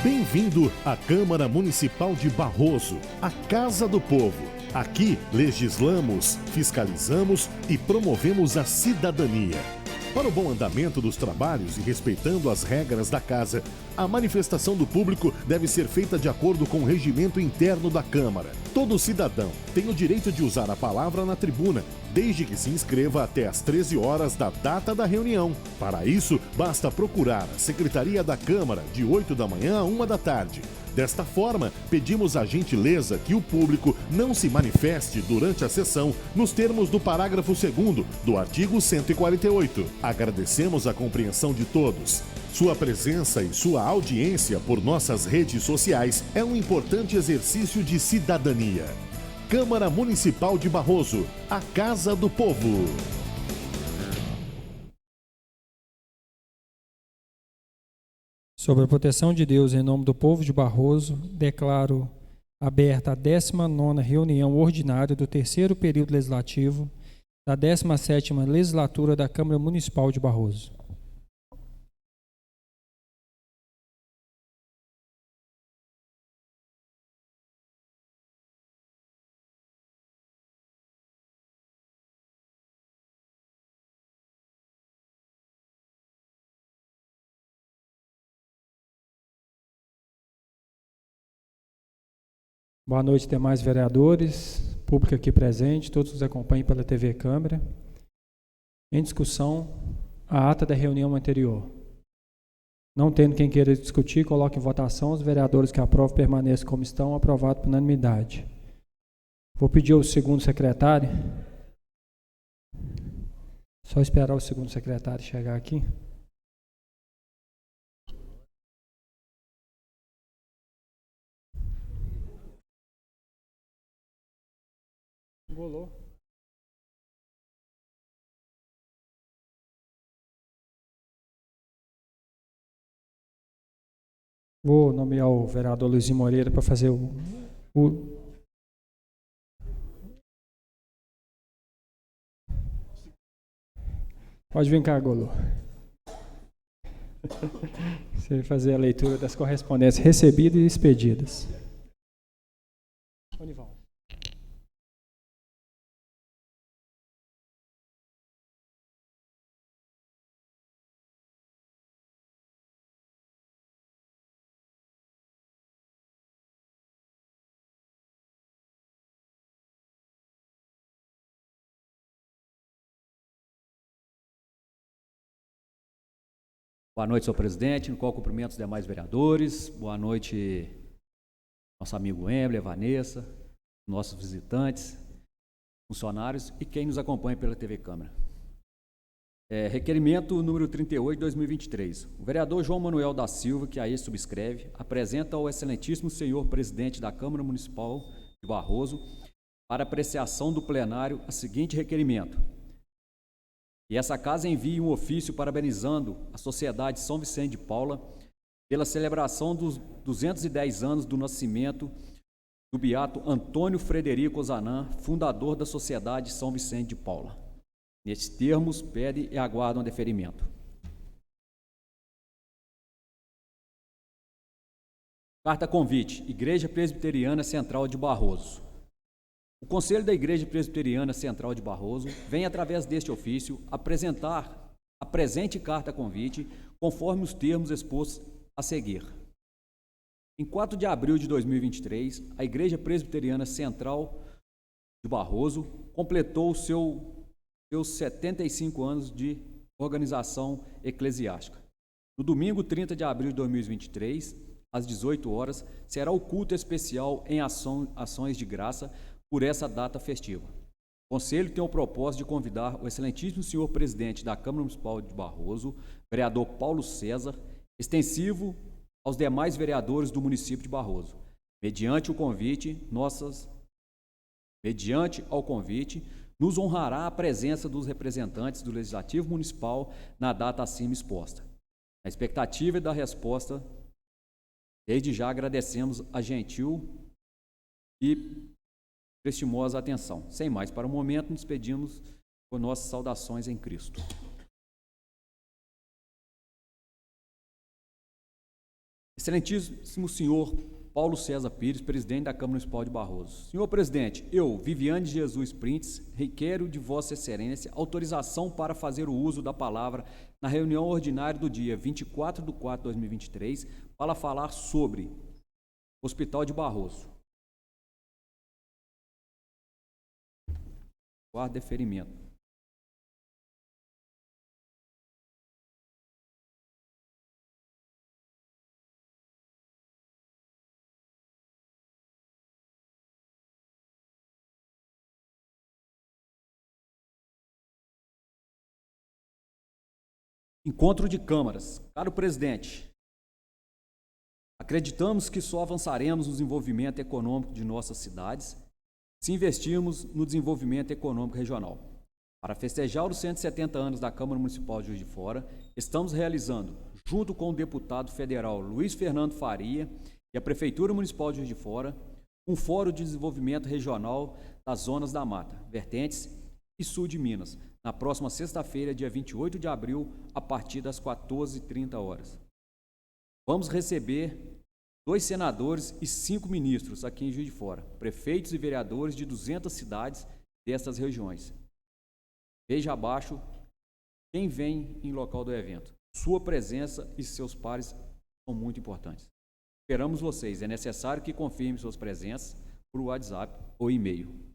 Bem-vindo à Câmara Municipal de Barroso, a Casa do Povo. Aqui legislamos, fiscalizamos e promovemos a cidadania. Para o bom andamento dos trabalhos e respeitando as regras da casa, a manifestação do público deve ser feita de acordo com o regimento interno da Câmara. Todo cidadão tem o direito de usar a palavra na tribuna, desde que se inscreva até às 13 horas da data da reunião. Para isso, basta procurar a Secretaria da Câmara de 8 da manhã a 1 da tarde. Desta forma, pedimos a gentileza que o público não se manifeste durante a sessão nos termos do parágrafo 2º do artigo 148. Agradecemos a compreensão de todos. Sua presença e sua audiência por nossas redes sociais é um importante exercício de cidadania. Câmara Municipal de Barroso, a Casa do Povo. Sobre a proteção de Deus em nome do povo de Barroso, declaro aberta a 19ª reunião ordinária do 3º período legislativo da 17ª legislatura da Câmara Municipal de Barroso. Boa noite, demais vereadores, público aqui presente, todos nos acompanhem pela TV Câmara. Em discussão, a ata da reunião anterior. Não tendo quem queira discutir, coloque em votação. Os vereadores que aprovam permaneçam como estão, aprovado por unanimidade. Vou pedir ao segundo secretário, só esperar o segundo secretário chegar aqui. Golou. Vou nomear o vereador Luizinho Moreira para fazer Pode vir cá, Golô. Você vai fazer a leitura das correspondências recebidas e expedidas. Onival. Boa noite, senhor presidente, no qual cumprimento os demais vereadores. Boa noite, nosso amigo Emler, Vanessa, nossos visitantes, funcionários e quem nos acompanha pela TV Câmara. Requerimento número 38 de 2023. O vereador João Manuel da Silva, que aí subscreve, apresenta ao excelentíssimo senhor presidente da Câmara Municipal de Barroso para apreciação do plenário a seguinte requerimento. E essa casa envia um ofício parabenizando a Sociedade São Vicente de Paula pela celebração dos 210 anos do nascimento do beato Antônio Frederico Ozanam, fundador da Sociedade São Vicente de Paula. Nestes termos, pede e aguardam deferimento. Carta convite, Igreja Presbiteriana Central de Barroso. O Conselho da Igreja Presbiteriana Central de Barroso vem, através deste ofício, apresentar a presente carta convite, conforme os termos expostos a seguir. Em 4 de abril de 2023, a Igreja Presbiteriana Central de Barroso completou seus 75 anos de organização eclesiástica. No domingo 30 de abril de 2023, às 18 horas, será o culto especial em ações de graça por essa data festiva. O Conselho tem o propósito de convidar o excelentíssimo senhor presidente da Câmara Municipal de Barroso, vereador Paulo César, extensivo aos demais vereadores do município de Barroso. Mediante ao convite, nos honrará a presença dos representantes do Legislativo Municipal na data acima exposta. Na expectativa da resposta, desde já agradecemos a gentil e prestimosa atenção. Sem mais para o momento, nos despedimos com nossas saudações em Cristo. Excelentíssimo senhor Paulo César Pires, presidente da Câmara Municipal de Barroso. Senhor presidente, eu, Viviane Jesus Printes, requero de Vossa Excelência autorização para fazer o uso da palavra na reunião ordinária do dia 24 de 4 de 2023 para falar sobre o Hospital de Barroso. Guarda deferimento. Encontro de câmaras. Caro presidente, acreditamos que só avançaremos no desenvolvimento econômico de nossas cidades se investirmos no desenvolvimento econômico regional. Para festejar os 170 anos da Câmara Municipal de Juiz de Fora, estamos realizando, junto com o deputado federal Luiz Fernando Faria e a Prefeitura Municipal de Juiz de Fora, um fórum de desenvolvimento regional das zonas da mata, vertentes e sul de Minas, na próxima sexta-feira, dia 28 de abril, a partir das 14h30. Vamos receber 2 senadores e 5 ministros aqui em Juiz de Fora, prefeitos e vereadores de 200 cidades destas regiões. Veja abaixo quem vem em local do evento. Sua presença e seus pares são muito importantes. Esperamos vocês. É necessário que confirme suas presenças por WhatsApp ou e-mail.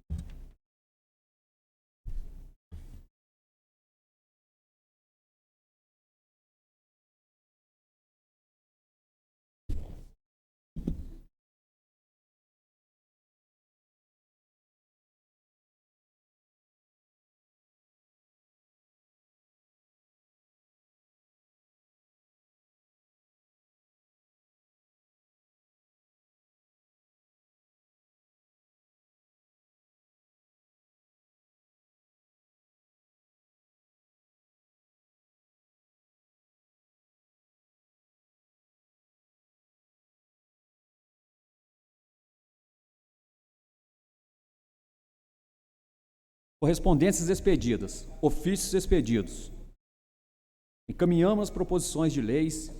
Correspondências expedidas, ofícios expedidos. Encaminhamos as proposições de leis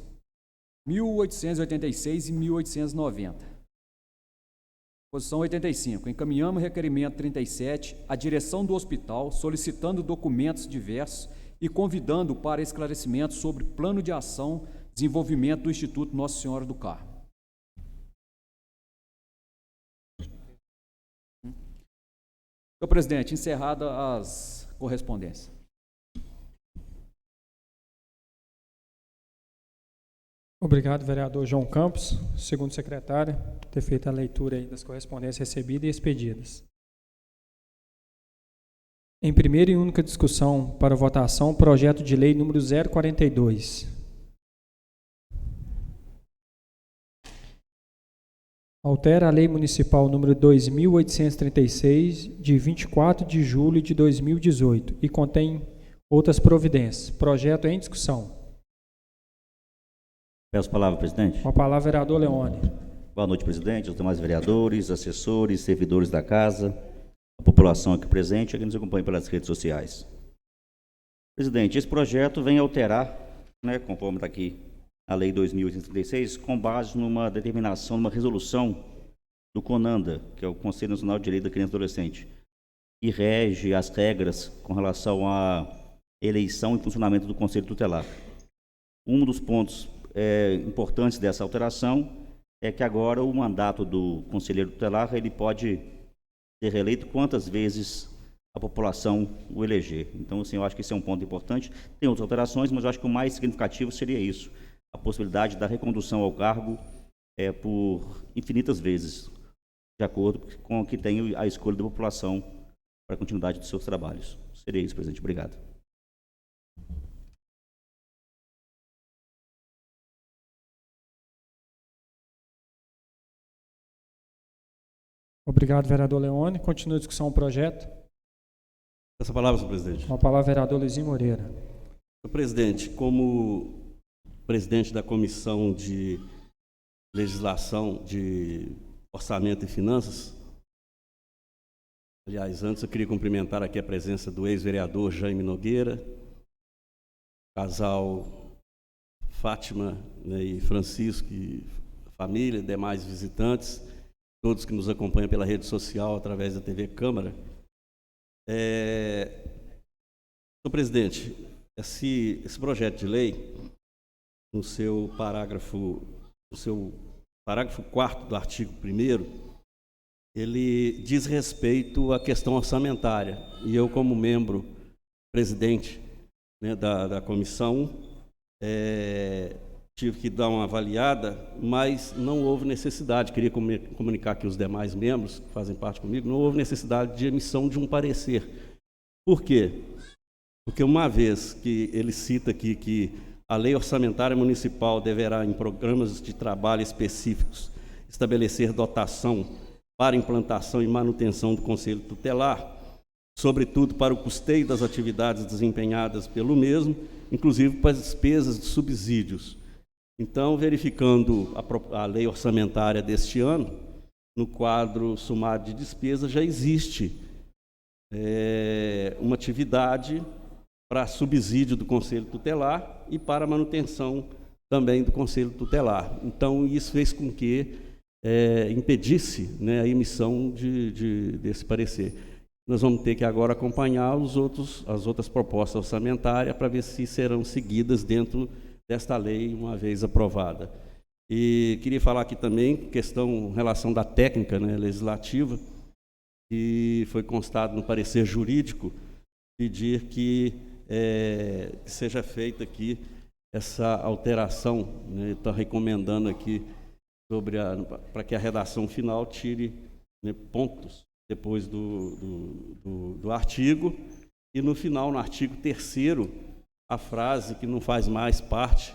1886 e 1890. Proposição 85. Encaminhamos requerimento 37 à direção do hospital, solicitando documentos diversos e convidando para esclarecimento sobre plano de ação, desenvolvimento do Instituto Nossa Senhora do Carmo. Senhor presidente, encerradas as correspondências. Obrigado, vereador João Campos, segundo secretário, por ter feito a leitura aí das correspondências recebidas e expedidas. Em primeira e única discussão para votação, projeto de lei número 042. Altera a Lei Municipal número 2.836, de 24 de julho de 2018, e contém outras providências. Projeto em discussão. Peço a palavra, presidente. Com a palavra, vereador Leone. Boa noite, presidente, aos demais vereadores, assessores, servidores da casa, a população aqui presente e que nos acompanha pelas redes sociais. Presidente, esse projeto vem alterar, conforme está aqui a Lei 2.836, com base numa determinação, numa resolução do CONANDA, que é o Conselho Nacional de Direito da Criança e Adolescente, que rege as regras com relação à eleição e funcionamento do Conselho Tutelar. Um dos pontos importantes dessa alteração é que agora o mandato do conselheiro tutelar ele pode ser reeleito quantas vezes a população o eleger. Então, assim, eu acho que esse é um ponto importante. Tem outras alterações, mas eu acho que o mais significativo seria isso, a possibilidade da recondução ao cargo por infinitas vezes, de acordo com o que tem a escolha da população para a continuidade dos seus trabalhos. Seria isso, presidente. Obrigado. Obrigado, vereador Leone. Continua a discussão do projeto. Essa palavra, senhor presidente. Com a palavra, vereador Luizinho Moreira. Senhor presidente, como presidente da Comissão de Legislação de Orçamento e Finanças, aliás, antes eu queria cumprimentar aqui a presença do ex-vereador Jaime Nogueira, casal Fátima, né, e Francisco, e família, demais visitantes, todos que nos acompanham pela rede social, através da TV Câmara. Senhor presidente, esse projeto de lei, no seu parágrafo 4º do artigo 1º, ele diz respeito à questão orçamentária. E eu, como membro presidente, né, da comissão, tive que dar uma avaliada, mas não houve necessidade, queria comunicar aqui os demais membros que fazem parte comigo, não houve necessidade de emissão de um parecer. Por quê? Porque uma vez que ele cita aqui que a lei orçamentária municipal deverá, em programas de trabalho específicos, estabelecer dotação para implantação e manutenção do Conselho Tutelar, sobretudo para o custeio das atividades desempenhadas pelo mesmo, inclusive para as despesas de subsídios. Então, verificando a lei orçamentária deste ano, no quadro sumário de despesas já existe uma atividade para subsídio do Conselho Tutelar e para manutenção também do Conselho Tutelar. Então, isso fez com que impedisse, né, a emissão desse parecer. Nós vamos ter que agora acompanhar as outras propostas orçamentárias para ver se serão seguidas dentro desta lei, uma vez aprovada. E queria falar aqui também, questão, relação da técnica, né, legislativa, que foi constado no parecer jurídico, pedir que seja feita aqui essa alteração, né, está recomendando aqui para que a redação final tire, né, pontos depois do artigo, e no final, no artigo 3º, a frase que não faz mais parte,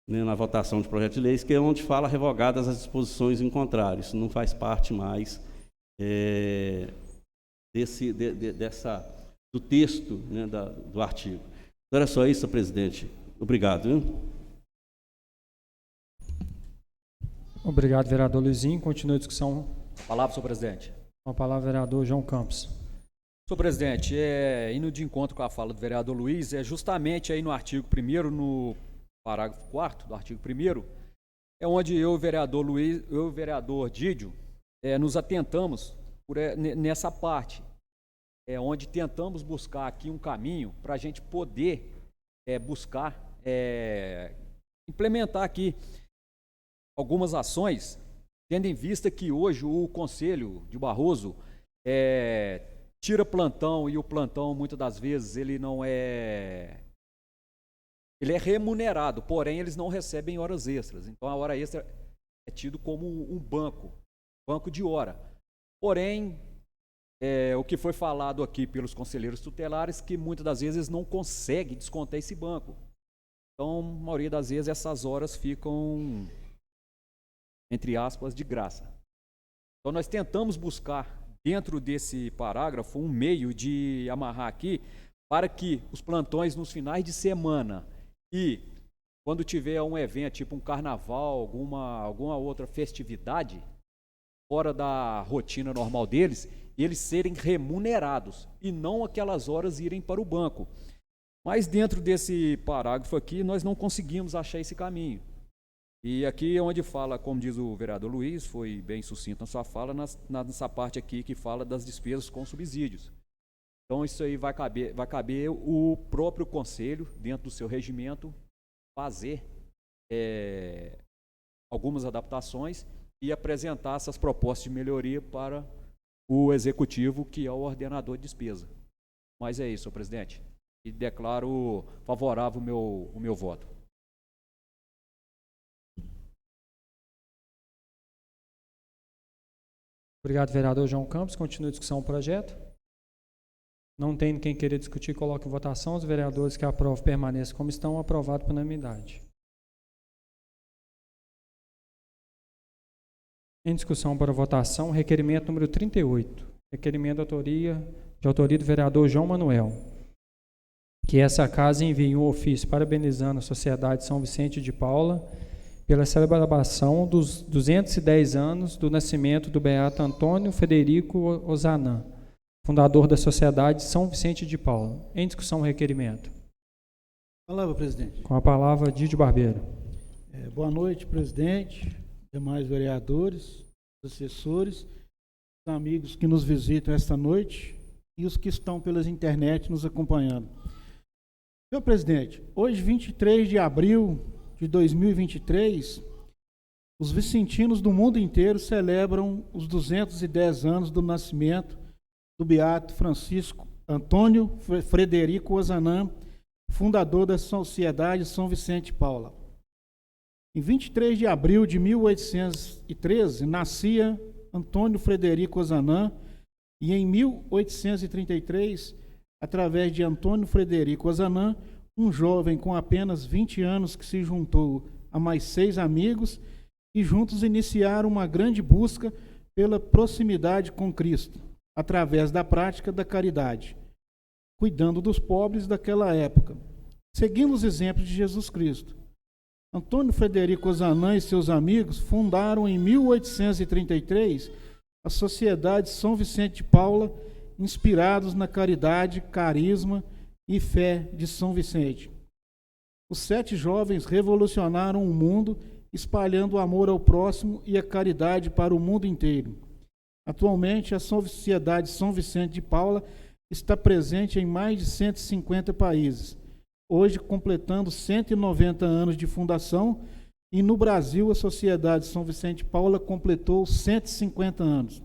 né, na votação de projeto de leis, que é onde fala revogadas as disposições em contrário. Isso não faz parte mais do texto, né, do artigo. Então, era só isso, presidente. Obrigado. Viu? Obrigado, vereador Luizinho. Continua a discussão. Palavra, senhor presidente. Com a palavra, vereador João Campos. Senhor presidente, indo de encontro com a fala do vereador Luiz, justamente aí no artigo 1º, no parágrafo 4º do artigo 1º, é onde eu, vereador Luiz, eu e o vereador Dídio, nos atentamos nessa parte, onde tentamos buscar aqui um caminho para a gente poder buscar implementar aqui algumas ações, tendo em vista que hoje o Conselho de Barroso tira plantão, e o plantão, muitas das vezes, ele é remunerado, porém eles não recebem horas extras. Então a hora extra é tido como um banco de hora. Porém, o que foi falado aqui pelos conselheiros tutelares, que muitas das vezes não consegue descontar esse banco. Então, a maioria das vezes, essas horas ficam, entre aspas, de graça. Então, nós tentamos buscar, dentro desse parágrafo, um meio de amarrar aqui, para que os plantões nos finais de semana e quando tiver um evento, tipo um carnaval, alguma outra festividade, fora da rotina normal deles, eles serem remunerados e não aquelas horas irem para o banco. Mas dentro desse parágrafo aqui, nós não conseguimos achar esse caminho. E aqui é onde fala, como diz o vereador Luiz, foi bem sucinto na sua fala, nessa parte aqui que fala das despesas com subsídios. Então, isso aí vai caber o próprio conselho, dentro do seu regimento, fazer algumas adaptações e apresentar essas propostas de melhoria para o executivo, que é o ordenador de despesa. Mas é isso, senhor presidente. E declaro favorável o meu voto. Obrigado, vereador João Campos. Continua a discussão do projeto. Não tendo quem queira discutir, coloque em votação. Os vereadores que aprovam permaneçam como estão. Aprovado por unanimidade. Em discussão para votação, requerimento número 38. Requerimento de autoria do vereador João Manuel. Que essa casa envie um ofício parabenizando a Sociedade São Vicente de Paula pela celebração dos 210 anos do nascimento do beato Antônio Federico Ozanam, fundador da Sociedade São Vicente de Paula. Em discussão o requerimento. Palavra, presidente. Com a palavra, Dídio Barbeiro. Boa noite, presidente, demais vereadores, assessores, os amigos que nos visitam esta noite e os que estão pelas internet nos acompanhando. Senhor presidente, hoje, 23 de abril de 2023, os vicentinos do mundo inteiro celebram os 210 anos do nascimento do beato Francisco Antônio Frederico Ozanam, fundador da Sociedade São Vicente de Paula. Em 23 de abril de 1813, nascia Antônio Frederico Ozanam, e em 1833, através de Antônio Frederico Ozanam, um jovem com apenas 20 anos que se juntou a mais 6 amigos e juntos iniciaram uma grande busca pela proximidade com Cristo, através da prática da caridade, cuidando dos pobres daquela época, seguindo os exemplos de Jesus Cristo. Antônio Frederico Ozanam e seus amigos fundaram em 1833 a Sociedade São Vicente de Paula, inspirados na caridade, carisma e fé de São Vicente. Os 7 jovens revolucionaram o mundo, espalhando o amor ao próximo e a caridade para o mundo inteiro. Atualmente, a Sociedade São Vicente de Paula está presente em mais de 150 países, hoje completando 190 anos de fundação, e no Brasil a Sociedade São Vicente de Paula completou 150 anos.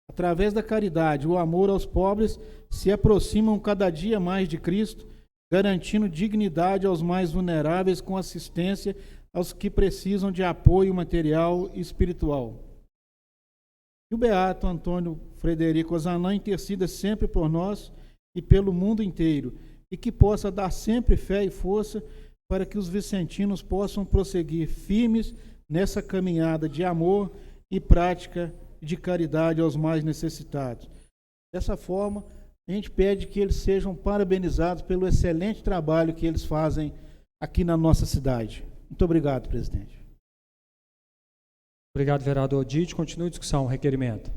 Através da caridade e o amor aos pobres, se aproximam cada dia mais de Cristo, garantindo dignidade aos mais vulneráveis com assistência aos que precisam de apoio material e espiritual. Que o beato Antônio Frederico Ozanam interceda sempre por nós e pelo mundo inteiro, e que possa dar sempre fé e força para que os vicentinos possam prosseguir firmes nessa caminhada de amor e prática de caridade aos mais necessitados. Dessa forma, a gente pede que eles sejam parabenizados pelo excelente trabalho que eles fazem aqui na nossa cidade. Muito obrigado, presidente. Obrigado, vereador Dite. Continue a discussão. Requerimento.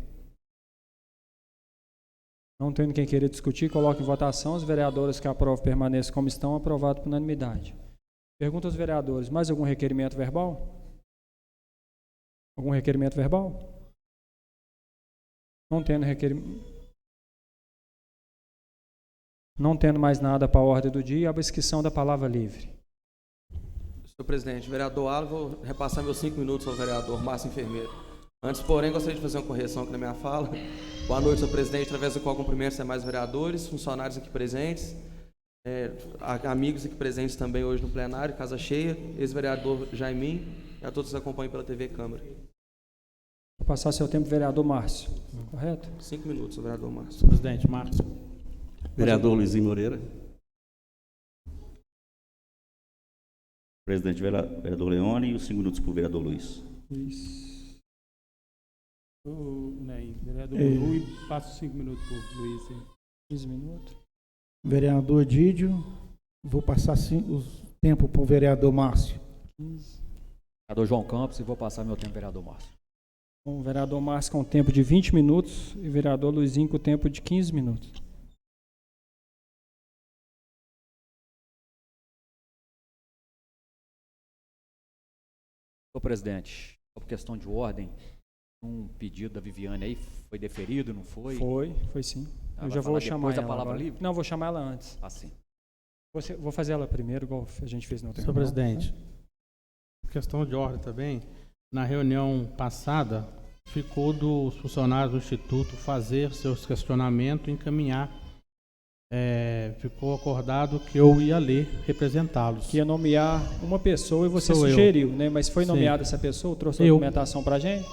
Não tendo quem queira discutir, coloque em votação. Os vereadores que aprovam permaneçam como estão. Aprovado por unanimidade. Pergunta aos vereadores. Mais algum requerimento verbal? Algum requerimento verbal? Não tendo requerimento. Não tendo mais nada para a ordem do dia, a inscrição da palavra livre. Senhor presidente, vereador Alan, vou repassar meus 5 minutos ao vereador Márcio Enfermeiro. Antes, porém, gostaria de fazer uma correção aqui na minha fala. Boa noite, senhor presidente, através do qual cumprimento os demais vereadores, funcionários aqui presentes, amigos aqui presentes também hoje no plenário, casa cheia, ex-vereador Jaimin e a todos que acompanham pela TV Câmara. Vou passar seu tempo, vereador Márcio. Correto? 5 minutos, vereador Márcio. Senhor presidente, Márcio. Vereador Luizinho Moreira. Presidente, vereador Leone, e os 5 minutos para o vereador Luiz. Luiz. Vereador Luiz, passa os 5 minutos para o Luiz. 15 minutos. Vereador Dídio, vou passar o tempo para o vereador Márcio. 15. Vereador João Campos, e vou passar meu tempo, vereador Márcio. Bom, vereador Márcio com tempo de 20 minutos e vereador Luizinho com tempo de 15 minutos. Senhor presidente, por questão de ordem, um pedido da Viviane aí foi deferido, não foi? Foi sim. Ela Eu vai já vou falar chamar depois da ela palavra agora. livre? Não, vou chamar ela antes. Assim. Vou fazer ela primeiro, igual a gente fez no outro. Senhor presidente, questão de ordem também, na reunião passada, ficou dos funcionários do Instituto fazer seus questionamentos e encaminhar. Ficou acordado que eu ia ler, representá-los. Que ia nomear uma pessoa e você Sou sugeriu, né? Mas foi Sim. nomeada essa pessoa? Trouxe a Eu. documentação para a gente?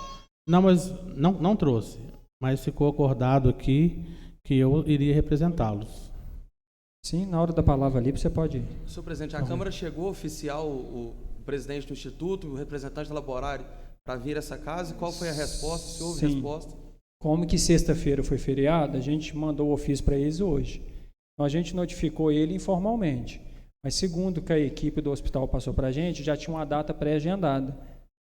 Não, mas não trouxe. Mas ficou acordado aqui que eu iria representá-los. Sim, na hora da palavra livre você pode ir. Senhor presidente, a Câmara chegou a oficiar o presidente do Instituto, o representante laborário, para vir a essa casa. E qual foi a resposta? Se houve Sim. resposta? Como que sexta-feira foi feriado, a gente mandou o ofício para eles hoje. Então a gente notificou ele informalmente. Mas segundo que a equipe do hospital passou para a gente, já tinha uma data pré-agendada.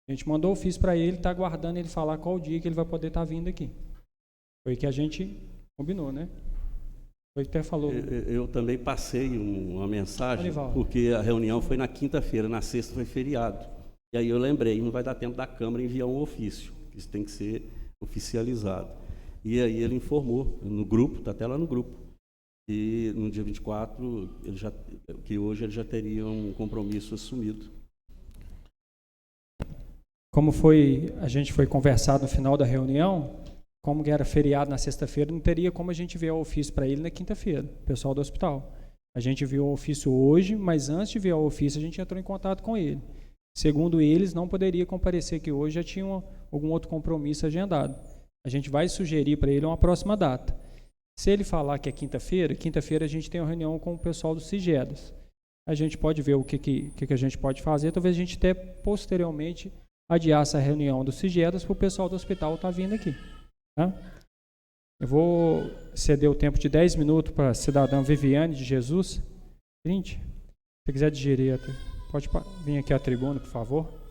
A gente mandou o ofício para ele, está aguardando ele falar qual dia que ele vai poder estar vindo aqui. Foi o que a gente combinou, né? Ele até falou. Eu também passei uma mensagem, Anivaldo. porque a reunião foi na quinta-feira, na sexta foi feriado. E aí eu lembrei, não vai dar tempo da Câmara enviar um ofício, isso tem que ser oficializado. E aí ele informou no grupo, está até lá no grupo, que no dia 24, que hoje ele já teria um compromisso assumido. Como a gente foi conversado no final da reunião, como era feriado na sexta-feira, não teria como a gente enviar o ofício para ele na quinta-feira, pessoal do hospital. A gente enviou o ofício hoje, mas antes de enviar o ofício, a gente entrou em contato com ele. Segundo eles, não poderia comparecer, que hoje já tinha algum outro compromisso agendado. A gente vai sugerir para ele uma próxima data. Se ele falar que é quinta-feira a gente tem uma reunião com o pessoal do Sigedas. A gente pode ver o que a gente pode fazer, talvez a gente até posteriormente adiar essa reunião do Sigedas para o pessoal do hospital estar vindo aqui. Tá? Eu vou ceder o tempo de 10 minutos para a cidadã Viviane de Jesus. 20. Se você quiser digerir, pode vir aqui à tribuna, por favor.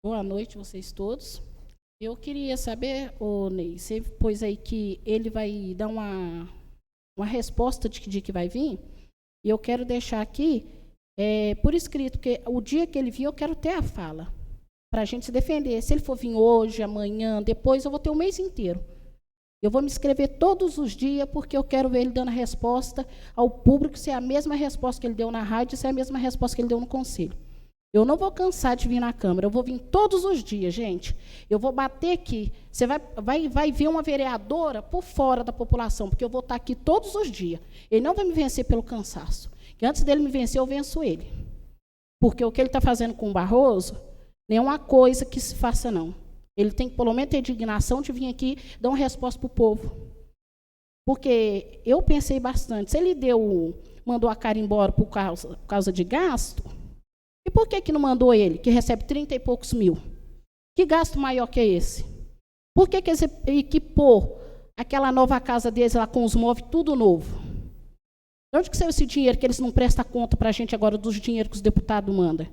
Boa noite, vocês todos. Eu queria saber, Ney, você pôs aí que ele vai dar uma resposta de que vai vir, e eu quero deixar aqui por escrito, porque o dia que ele vir, eu quero ter a fala, para a gente se defender. Se ele for vir hoje, amanhã, depois, eu vou ter o mês inteiro. Eu vou me inscrever todos os dias, porque eu quero ver ele dando a resposta ao público, se é a mesma resposta que ele deu na rádio, se é a mesma resposta que ele deu no conselho. Eu não vou cansar de vir na Câmara, eu vou vir todos os dias, gente. Eu vou bater aqui. Você vai ver uma vereadora por fora da população, porque eu vou estar aqui todos os dias. Ele não vai me vencer pelo cansaço. Que antes dele me vencer, eu venço ele. Porque o que ele está fazendo com o Barroso, nem é uma coisa que se faça, não. Ele tem que, pelo menos, ter indignação de vir aqui dar uma resposta para o povo. Porque eu pensei bastante. Se ele mandou a cara embora por causa de gasto, e por que não mandou ele, que recebe 30 e poucos mil? Que gasto maior que é esse? Por que eles equipou aquela nova casa deles lá com os móveis, tudo novo? De onde que saiu esse dinheiro que eles não prestam conta para a gente agora dos dinheiros que os deputados mandam?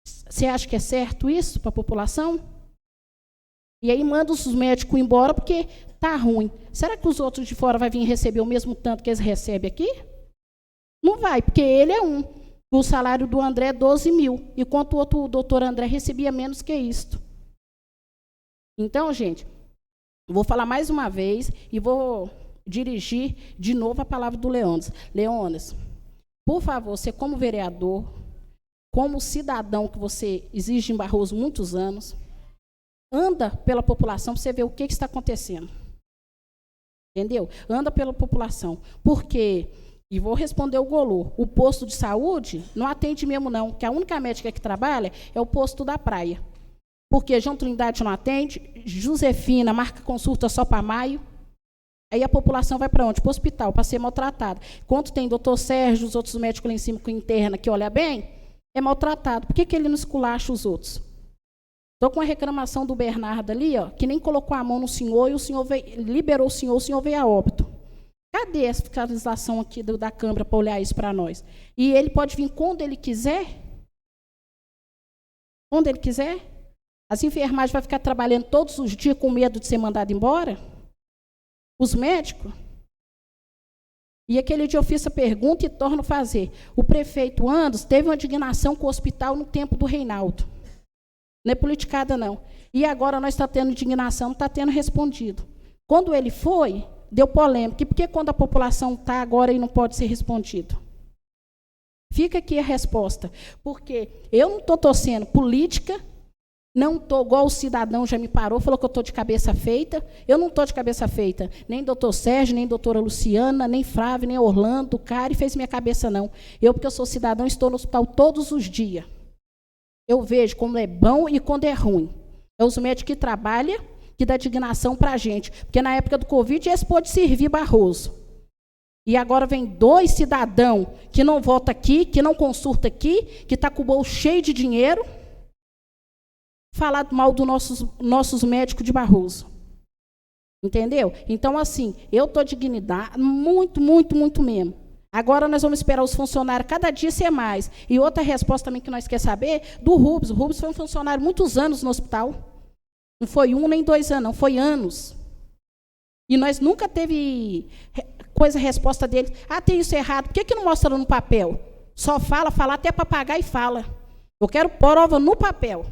Você acha que é certo isso para a população? E aí manda os médicos embora porque está ruim. Será que os outros de fora vão vir receber o mesmo tanto que eles recebem aqui? Não vai, porque ele é um. O salário do André é 12 mil, enquanto o outro, o doutor André, recebia menos que isto. Então, gente, vou falar mais uma vez e vou dirigir de novo a palavra do Leônidas. Leônidas, por favor, você como vereador, como cidadão que você exige em Barroso muitos anos, anda pela população para você ver o que está acontecendo. Entendeu? Anda pela população. Porque... E vou responder o Golô. O posto de saúde não atende mesmo, não, porque a única médica que trabalha é o posto da praia. Porque João Trindade não atende, Josefina marca consulta só para maio. Aí a população vai para onde? Para o hospital, para ser maltratada. Enquanto tem doutor Sérgio, os outros médicos lá em cima com interna, que olha bem, é maltratado. Por que ele não esculacha os outros? Estou com uma reclamação do Bernardo ali, ó, que nem colocou a mão no senhor e o senhor liberou o senhor veio a óbito. Cadê essa fiscalização aqui da Câmara para olhar isso para nós? E ele pode vir quando ele quiser? Quando ele quiser? As enfermagens vão ficar trabalhando todos os dias com medo de ser mandado embora? Os médicos? E aquele dia eu fiz essa pergunta e torno a fazer. O prefeito Anderson teve uma indignação com o hospital no tempo do Reinaldo. Não é politicada, não. E agora nós estamos tendo indignação, não está tendo respondido. Quando ele foi... deu polêmica. E por que quando a população está agora e não pode ser respondido? Fica aqui a resposta. Porque eu não estou torcendo política, não estou igual o cidadão já me parou, falou que eu estou de cabeça feita. Eu não estou de cabeça feita. Nem doutor Sérgio, nem doutora Luciana, nem Flávio, nem Orlando, Cari fez minha cabeça, não. Eu, porque eu sou cidadão, estou no hospital todos os dias. Eu vejo quando é bom e quando é ruim. É os médicos que trabalham, que dá dignação para a gente. Porque na época do Covid, esse pôde servir Barroso. E agora vem 2 cidadãos que não votam aqui, que não consulta aqui, que está com o bolso cheio de dinheiro, falar mal dos nossos médicos de Barroso. Entendeu? Então, assim, eu estou dignidade, muito, muito, muito mesmo. Agora nós vamos esperar os funcionários cada dia ser mais. E outra resposta também que nós queremos saber, do Rubens. O Rubens foi um funcionário muitos anos no hospital. Não foi 1 nem 2 anos, não, foi anos. E nós nunca teve resposta dele. Ah, tem isso errado. Por que não mostra no papel? Só fala até papagaio e fala. Eu quero prova no papel.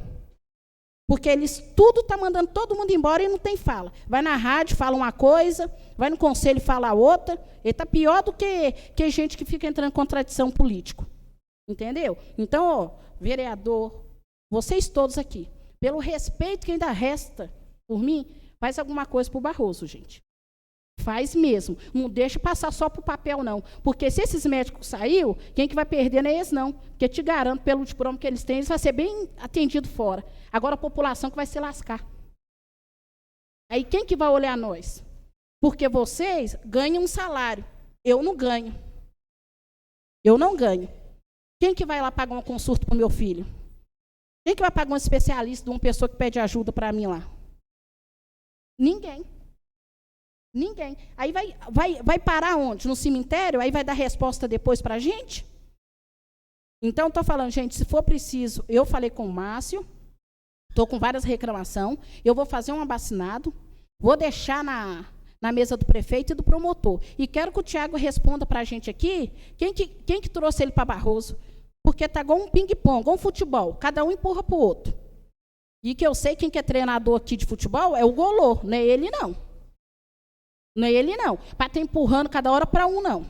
Porque eles tudo está mandando todo mundo embora e não tem fala. Vai na rádio, fala uma coisa, vai no conselho e fala outra. Ele está pior do que gente que fica entrando em contradição político. Entendeu? Então, ó, vereador, vocês todos aqui, pelo respeito que ainda resta por mim, faz alguma coisa para o Barroso, gente. Faz mesmo. Não deixa passar só para o papel, não. Porque se esses médicos saíram, quem que vai perder não é esse, não. Porque te garanto, pelo diploma que eles têm, eles vão ser bem atendidos fora. Agora a população que vai se lascar. Aí quem que vai olhar nós? Porque vocês ganham um salário. Eu não ganho. Eu não ganho. Quem que vai lá pagar uma consulta para o meu filho? Quem que vai pagar um especialista de uma pessoa que pede ajuda para mim lá? Ninguém. Ninguém. Aí vai parar onde? No cemitério? Aí vai dar resposta depois para a gente? Então, estou falando, gente, se for preciso, eu falei com o Márcio, estou com várias reclamações, eu vou fazer um abacinado, vou deixar na mesa do prefeito e do promotor. E quero que o Tiago responda para a gente aqui, quem que trouxe ele para Barroso? Porque está igual um ping-pong, igual um futebol, cada um empurra para o outro. E que eu sei quem que é treinador aqui de futebol é o Golô, não é ele, não. Não é ele, não. Para estar empurrando cada hora para um, não.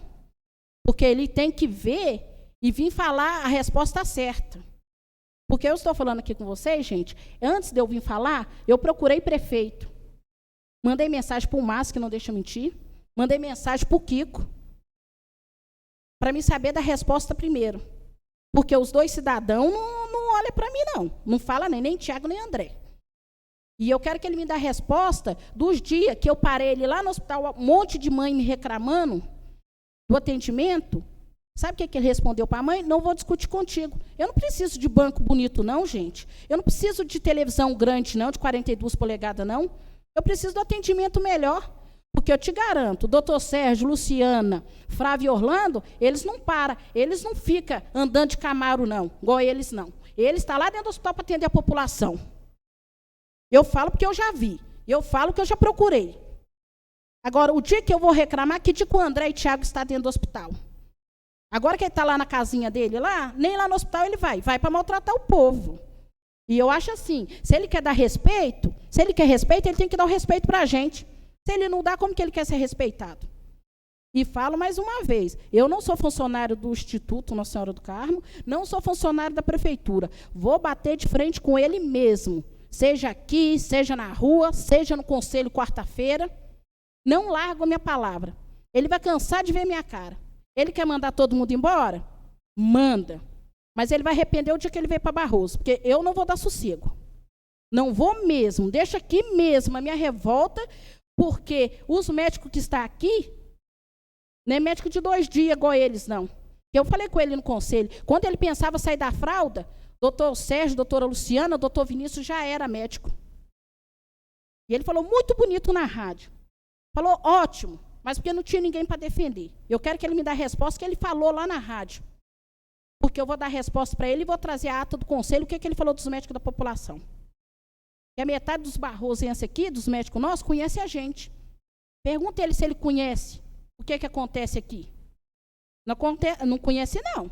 Porque ele tem que ver e vir falar a resposta certa. Porque eu estou falando aqui com vocês, gente, antes de eu vir falar, eu procurei prefeito. Mandei mensagem para o Márcio, que não deixa mentir. Mandei mensagem para o Kiko. Para me saber da resposta primeiro. Porque os dois cidadãos não olham para mim, não. Não fala nem Tiago, nem André. E eu quero que ele me dê a resposta dos dias que eu parei ele lá no hospital, um monte de mãe me reclamando do atendimento. Sabe o que ele respondeu para a mãe? Não vou discutir contigo. Eu não preciso de banco bonito, não, gente. Eu não preciso de televisão grande, não, de 42 polegadas, não. Eu preciso do atendimento melhor. Porque eu te garanto, o doutor Sérgio, Luciana, Flávio e Orlando, eles não param. Eles não ficam andando de Camaro, não. Igual eles, não. Eles estão lá dentro do hospital para atender a população. Eu falo porque eu já vi. Eu falo que eu já procurei. Agora, o dia que eu vou reclamar, que dia que o André e o Tiago estão dentro do hospital? Agora que ele está lá na casinha dele, lá, nem lá no hospital ele vai. Vai para maltratar o povo. E eu acho assim, se ele quer dar respeito, se ele quer respeito, ele tem que dar o respeito para a gente. Se ele não dá, como que ele quer ser respeitado? E falo mais uma vez, eu não sou funcionário do Instituto Nossa Senhora do Carmo, não sou funcionário da prefeitura. Vou bater de frente com ele mesmo. Seja aqui, seja na rua, seja no conselho quarta-feira, não largo a minha palavra. Ele vai cansar de ver minha cara. Ele quer mandar todo mundo embora? Manda. Mas ele vai arrepender o dia que ele veio para Barroso, porque eu não vou dar sossego. Não vou mesmo. Deixa aqui mesmo a minha revolta, porque os médicos que estão aqui, não é médico de 2 dias igual eles, não. Eu falei com ele no conselho, quando ele pensava sair da fralda, doutor Sérgio, doutora Luciana, doutor Vinícius já era médico. E ele falou muito bonito na rádio. Falou ótimo, mas porque não tinha ninguém para defender. Eu quero que ele me dê a resposta que ele falou lá na rádio. Porque eu vou dar a resposta para ele e vou trazer a ata do conselho, o que ele falou dos médicos da população. E a metade dos barrosenses aqui, dos médicos nossos, conhece a gente. Pergunta ele se ele conhece o que acontece aqui. Não conhece, não.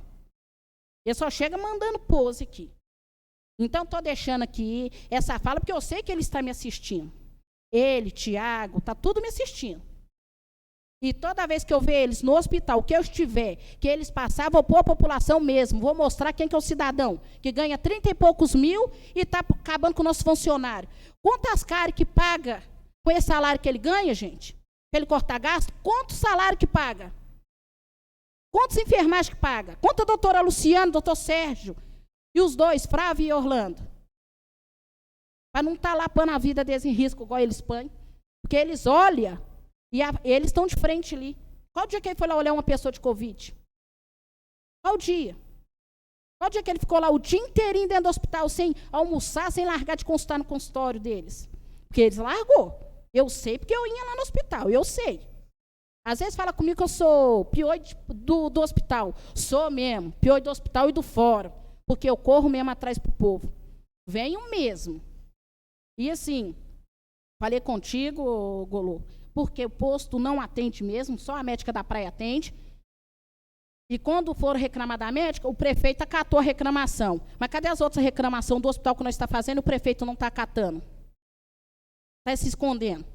Ele só chega mandando pose aqui. Então, estou deixando aqui essa fala, porque eu sei que ele está me assistindo. Ele, Tiago, está tudo me assistindo. E toda vez que eu ver eles no hospital, que eu estiver, que eles passar, vou pôr a população mesmo, vou mostrar quem que é o cidadão, que ganha 30 e poucos mil e está acabando com o nosso funcionário. Quantas caras que paga com esse salário que ele ganha, gente? Para ele cortar gasto? Quanto salário que paga? Quantos enfermagens que paga? Quanto a doutora Luciana, doutor Sérgio? E os dois, Flávio e Orlando? Para não estar lá pondo a vida deles em risco, igual eles põem. Porque eles olham e eles estão de frente ali. Qual dia que ele foi lá olhar uma pessoa de Covid? Qual dia? Qual dia que ele ficou lá o dia inteirinho dentro do hospital, sem almoçar, sem largar de consultar no consultório deles? Porque eles largou. Eu sei porque eu ia lá no hospital, eu sei. Às vezes fala comigo que eu sou pioide do hospital. Sou mesmo, pioide do hospital e do fórum. Porque eu corro mesmo atrás pro povo. Venho mesmo. E assim, falei contigo, Golô, porque o posto não atende mesmo, só a médica da praia atende. E quando foram reclamar da médica, o prefeito acatou a reclamação. Mas cadê as outras reclamações do hospital que nós estamos fazendo e o prefeito não está acatando? Está se escondendo.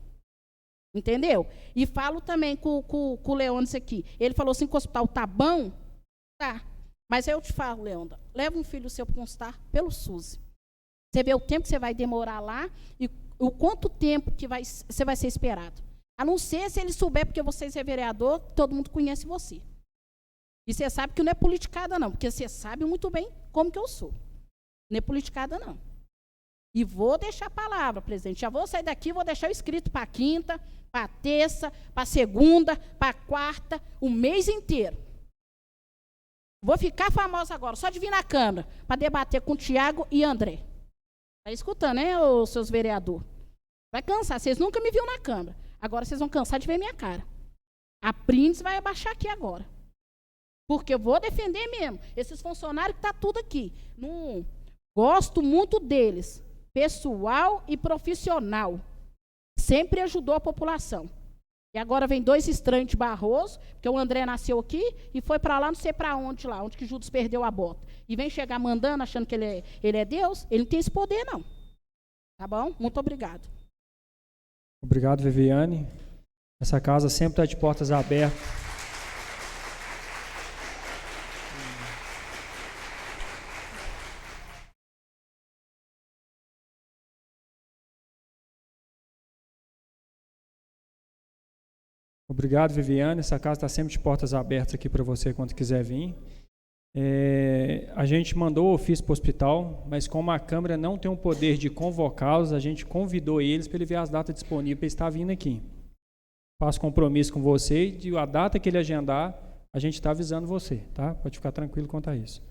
Entendeu? E falo também com o Leônidas aqui. Ele falou assim que o hospital está bom. Tá. Mas eu te falo, Leônidas, leva um filho seu para constar pelo SUS. Você vê o tempo que você vai demorar lá e o quanto tempo que você vai ser esperado. A não ser se ele souber, porque você é vereador, todo mundo conhece você. E você sabe que não é politicada, não, porque você sabe muito bem como que eu sou. Não é politicada, não. E vou deixar a palavra, presidente. Já vou sair daqui, vou deixar o escrito para quinta, para terça, para segunda, para quarta, o mês inteiro. Vou ficar famosa agora, só de vir na Câmara, para debater com o Tiago e André. Está escutando, né, os seus vereadores? Vai cansar, vocês nunca me viram na Câmara. Agora vocês vão cansar de ver minha cara. A Prince vai abaixar aqui agora. Porque eu vou defender mesmo. Esses funcionários que estão tudo aqui. Não gosto muito deles. Pessoal e profissional. Sempre ajudou a população. E agora vem 2 estranhos de Barroso, porque o André nasceu aqui e foi para lá, não sei para onde lá, onde que Judas perdeu a bota. E vem chegar mandando, achando que ele é Deus. Ele não tem esse poder, não. Tá bom? Muito obrigado. Obrigado, Viviane. Essa casa sempre está de portas abertas. Obrigado, Viviane. Essa casa está sempre de portas abertas aqui para você quando quiser vir. A gente mandou o ofício para o hospital, mas como a Câmara não tem o poder de convocá-los, a gente convidou eles para ele ver as datas disponíveis para estar vindo aqui. Faço compromisso com você e de a data que ele agendar, a gente está avisando você, tá? Pode ficar tranquilo quanto a isso.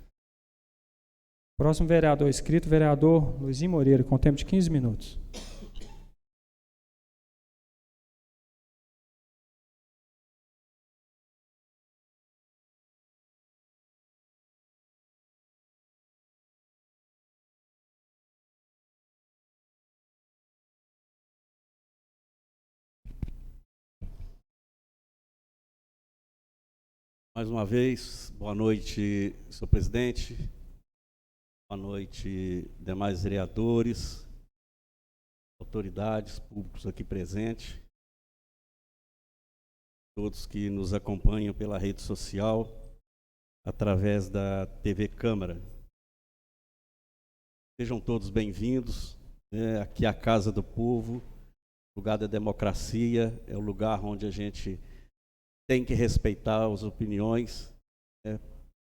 Próximo vereador inscrito, vereador Luizinho Moreira, com tempo de 15 minutos. Mais uma vez, boa noite, senhor presidente, boa noite, demais vereadores, autoridades públicos aqui presentes, todos que nos acompanham pela rede social, através da TV Câmara. Sejam todos bem-vindos, aqui é a Casa do Povo, lugar da democracia, é o lugar onde a gente tem que respeitar as opiniões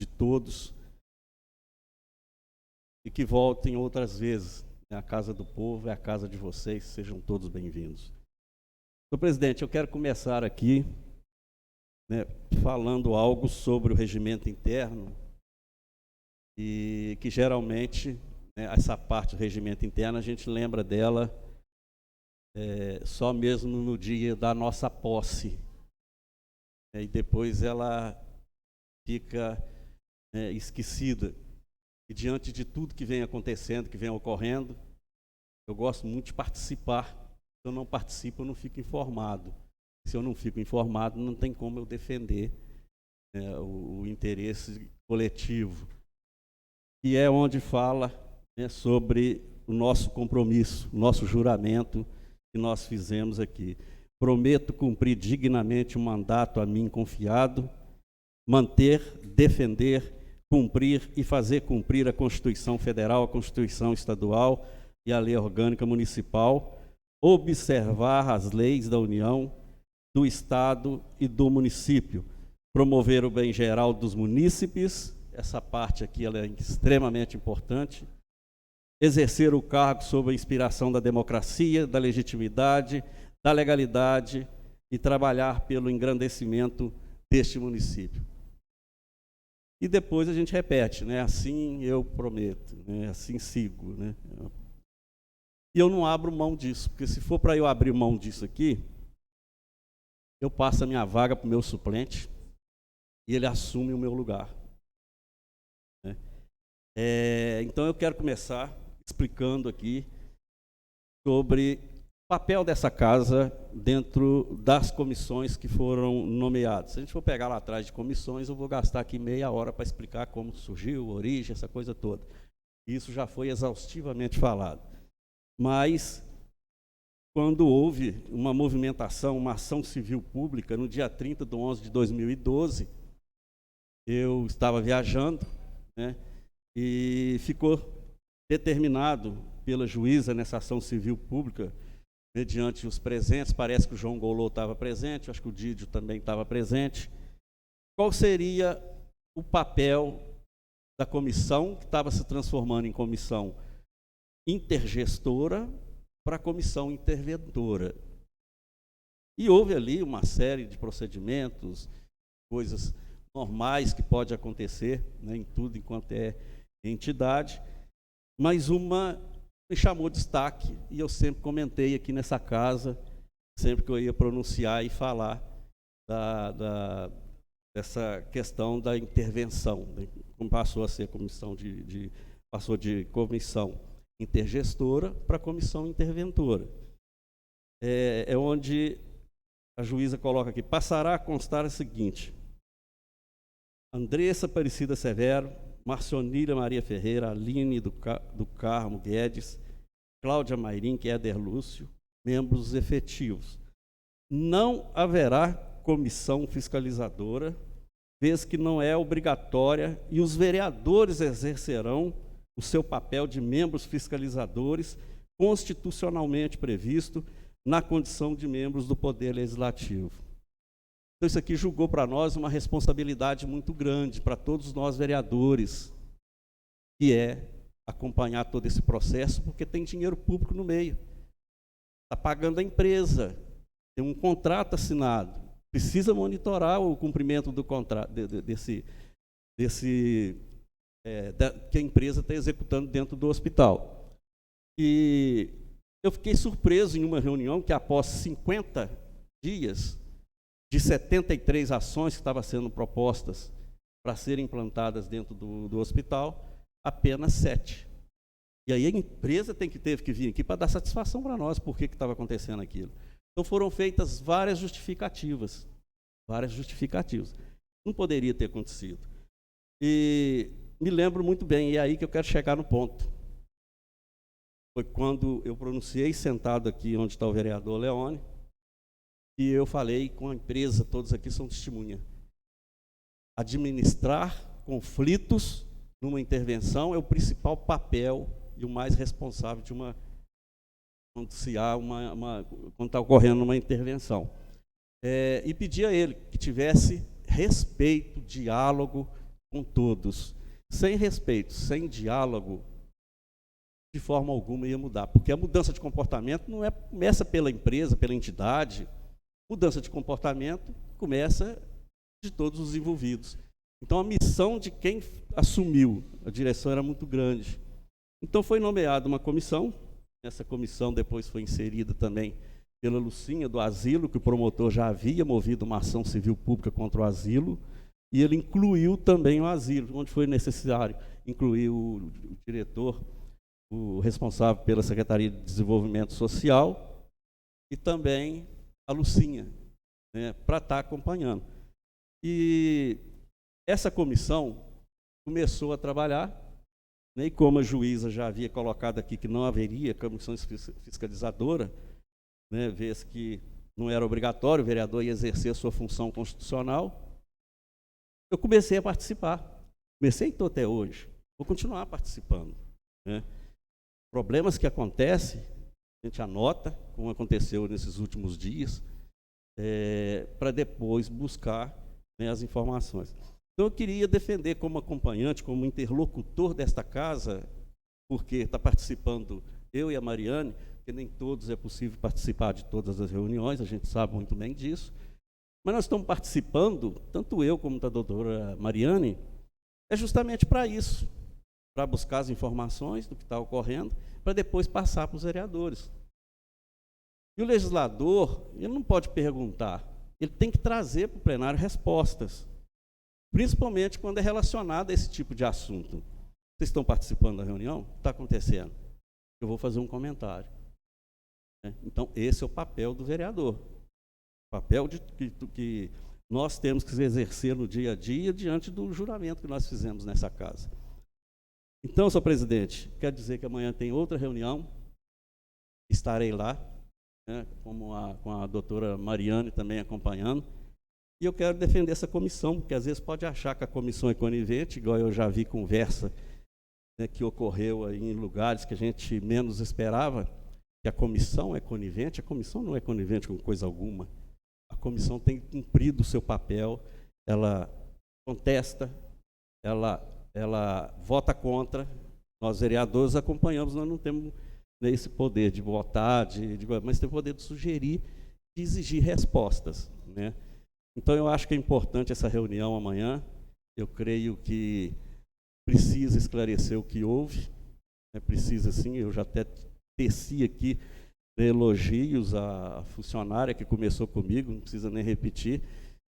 de todos e que voltem outras vezes. A Casa do Povo é a casa de vocês, sejam todos bem-vindos. Senhor presidente, eu quero começar aqui falando algo sobre o regimento interno e que geralmente essa parte do regimento interno a gente lembra dela só mesmo no dia da nossa posse. E depois ela fica esquecida. E diante de tudo que vem acontecendo, que vem ocorrendo, eu gosto muito de participar. Se eu não participo, eu não fico informado. Se eu não fico informado, não tem como eu defender o interesse coletivo. E é onde fala sobre o nosso compromisso, o nosso juramento que nós fizemos aqui. Prometo cumprir dignamente o mandato a mim confiado, manter, defender, cumprir e fazer cumprir a Constituição Federal, a Constituição Estadual e a Lei Orgânica Municipal, observar as leis da União, do Estado e do município, promover o bem geral dos munícipes, essa parte aqui ela é extremamente importante, exercer o cargo sob a inspiração da democracia, da legitimidade, da legalidade e trabalhar pelo engrandecimento deste município. E depois a gente repete, assim eu prometo, assim sigo, E eu não abro mão disso, porque se for para eu abrir mão disso aqui, eu passo a minha vaga para o meu suplente e ele assume o meu lugar. Né? Então eu quero começar explicando aqui sobre o papel dessa casa dentro das comissões que foram nomeadas. Se a gente for pegar lá atrás de comissões, eu vou gastar aqui meia hora para explicar como surgiu, a origem, essa coisa toda. Isso já foi exaustivamente falado. Mas, quando houve uma movimentação, uma ação civil pública, no dia 30/11/2012, eu estava viajando, né, e ficou determinado pela juíza nessa ação civil pública, mediante os presentes, parece que o João Golô estava presente, acho que o Dídio também estava presente, qual seria o papel da comissão, que estava se transformando em comissão intergestora para a comissão interventora. E houve ali uma série de procedimentos, coisas normais que pode acontecer, né, em tudo enquanto é entidade, mas uma me chamou destaque, e eu sempre comentei aqui nessa casa, sempre que eu ia pronunciar e falar dessa questão da intervenção, né, como passou a ser comissão passou de comissão intergestora para a comissão interventora. É onde a juíza coloca aqui, passará a constar o seguinte: Andressa Aparecida Severo, Marcionília Maria Ferreira, Aline do Carmo Guedes, Cláudia Mairim, Éder Lúcio, membros efetivos. Não haverá comissão fiscalizadora, vez que não é obrigatória, e os vereadores exercerão o seu papel de membros fiscalizadores constitucionalmente previsto na condição de membros do Poder Legislativo. Então, isso aqui julgou para nós uma responsabilidade muito grande para todos nós vereadores, que é acompanhar todo esse processo, porque tem dinheiro público no meio. Está pagando a empresa, tem um contrato assinado, precisa monitorar o cumprimento do contrato, que a empresa está executando dentro do hospital. E eu fiquei surpreso em uma reunião que, após 50 dias, de 73 ações que estavam sendo propostas para serem implantadas dentro do hospital, apenas 7. E aí a empresa teve que vir aqui para dar satisfação para nós por que estava acontecendo aquilo. Então foram feitas várias justificativas. Não poderia ter acontecido. E me lembro muito bem, e é aí que eu quero chegar no ponto. Foi quando eu pronunciei, sentado aqui onde está o vereador Leone, e eu falei com a empresa, todos aqui são testemunha. Administrar conflitos numa intervenção é o principal papel e o mais responsável de quando está ocorrendo uma intervenção. E pedi a ele que tivesse respeito, diálogo com todos. Sem respeito, sem diálogo, de forma alguma ia mudar, porque a mudança de comportamento não começa pela empresa, pela entidade. Mudança de comportamento começa de todos os envolvidos. Então, a missão de quem assumiu a direção era muito grande. Então, foi nomeada uma comissão. Essa comissão depois foi inserida também pela Lucinha do Asilo, que o promotor já havia movido uma ação civil pública contra o asilo, e ele incluiu também o asilo, onde foi necessário incluir o diretor, o responsável pela Secretaria de Desenvolvimento Social, e também a Lucinha, né, para estar acompanhando. E essa comissão começou a trabalhar, né, e como a juíza já havia colocado aqui que não haveria comissão fiscalizadora, né, vez que não era obrigatório, o vereador ia exercer a sua função constitucional, eu comecei a participar. Comecei e estou até hoje. Vou continuar participando, né. Problemas que acontecem, a gente anota, como aconteceu nesses últimos dias, para depois buscar, né, as informações. Então, eu queria defender como acompanhante, como interlocutor desta casa, porque está participando eu e a Mariane, porque nem todos é possível participar de todas as reuniões, a gente sabe muito bem disso, mas nós estamos participando, tanto eu como a doutora Mariane, é justamente para isso, para buscar as informações do que está ocorrendo, para depois passar para os vereadores. E o legislador, ele não pode perguntar, ele tem que trazer para o plenário respostas, principalmente quando é relacionado a esse tipo de assunto. Vocês estão participando da reunião? O que está acontecendo? Eu vou fazer um comentário. Então, esse é o papel do vereador. O papel que nós temos que exercer no dia a dia diante do juramento que nós fizemos nessa casa. Então, senhor presidente, quer dizer que amanhã tem outra reunião, estarei lá, né, com a doutora Mariane também acompanhando, e eu quero defender essa comissão, porque às vezes pode achar que a comissão é conivente, igual eu já vi conversa, né, que ocorreu aí em lugares que a gente menos esperava, que a comissão é conivente. A comissão não é conivente com coisa alguma. A comissão tem cumprido o seu papel, ela contesta, ela vota contra, nós vereadores acompanhamos, nós não temos esse poder de votar, mas tem o poder de sugerir, de exigir respostas, né? Então, eu acho que é importante essa reunião amanhã. Eu creio que precisa esclarecer o que houve, né? Precisa, sim. Eu já até teci aqui elogios à funcionária que começou comigo, não precisa nem repetir,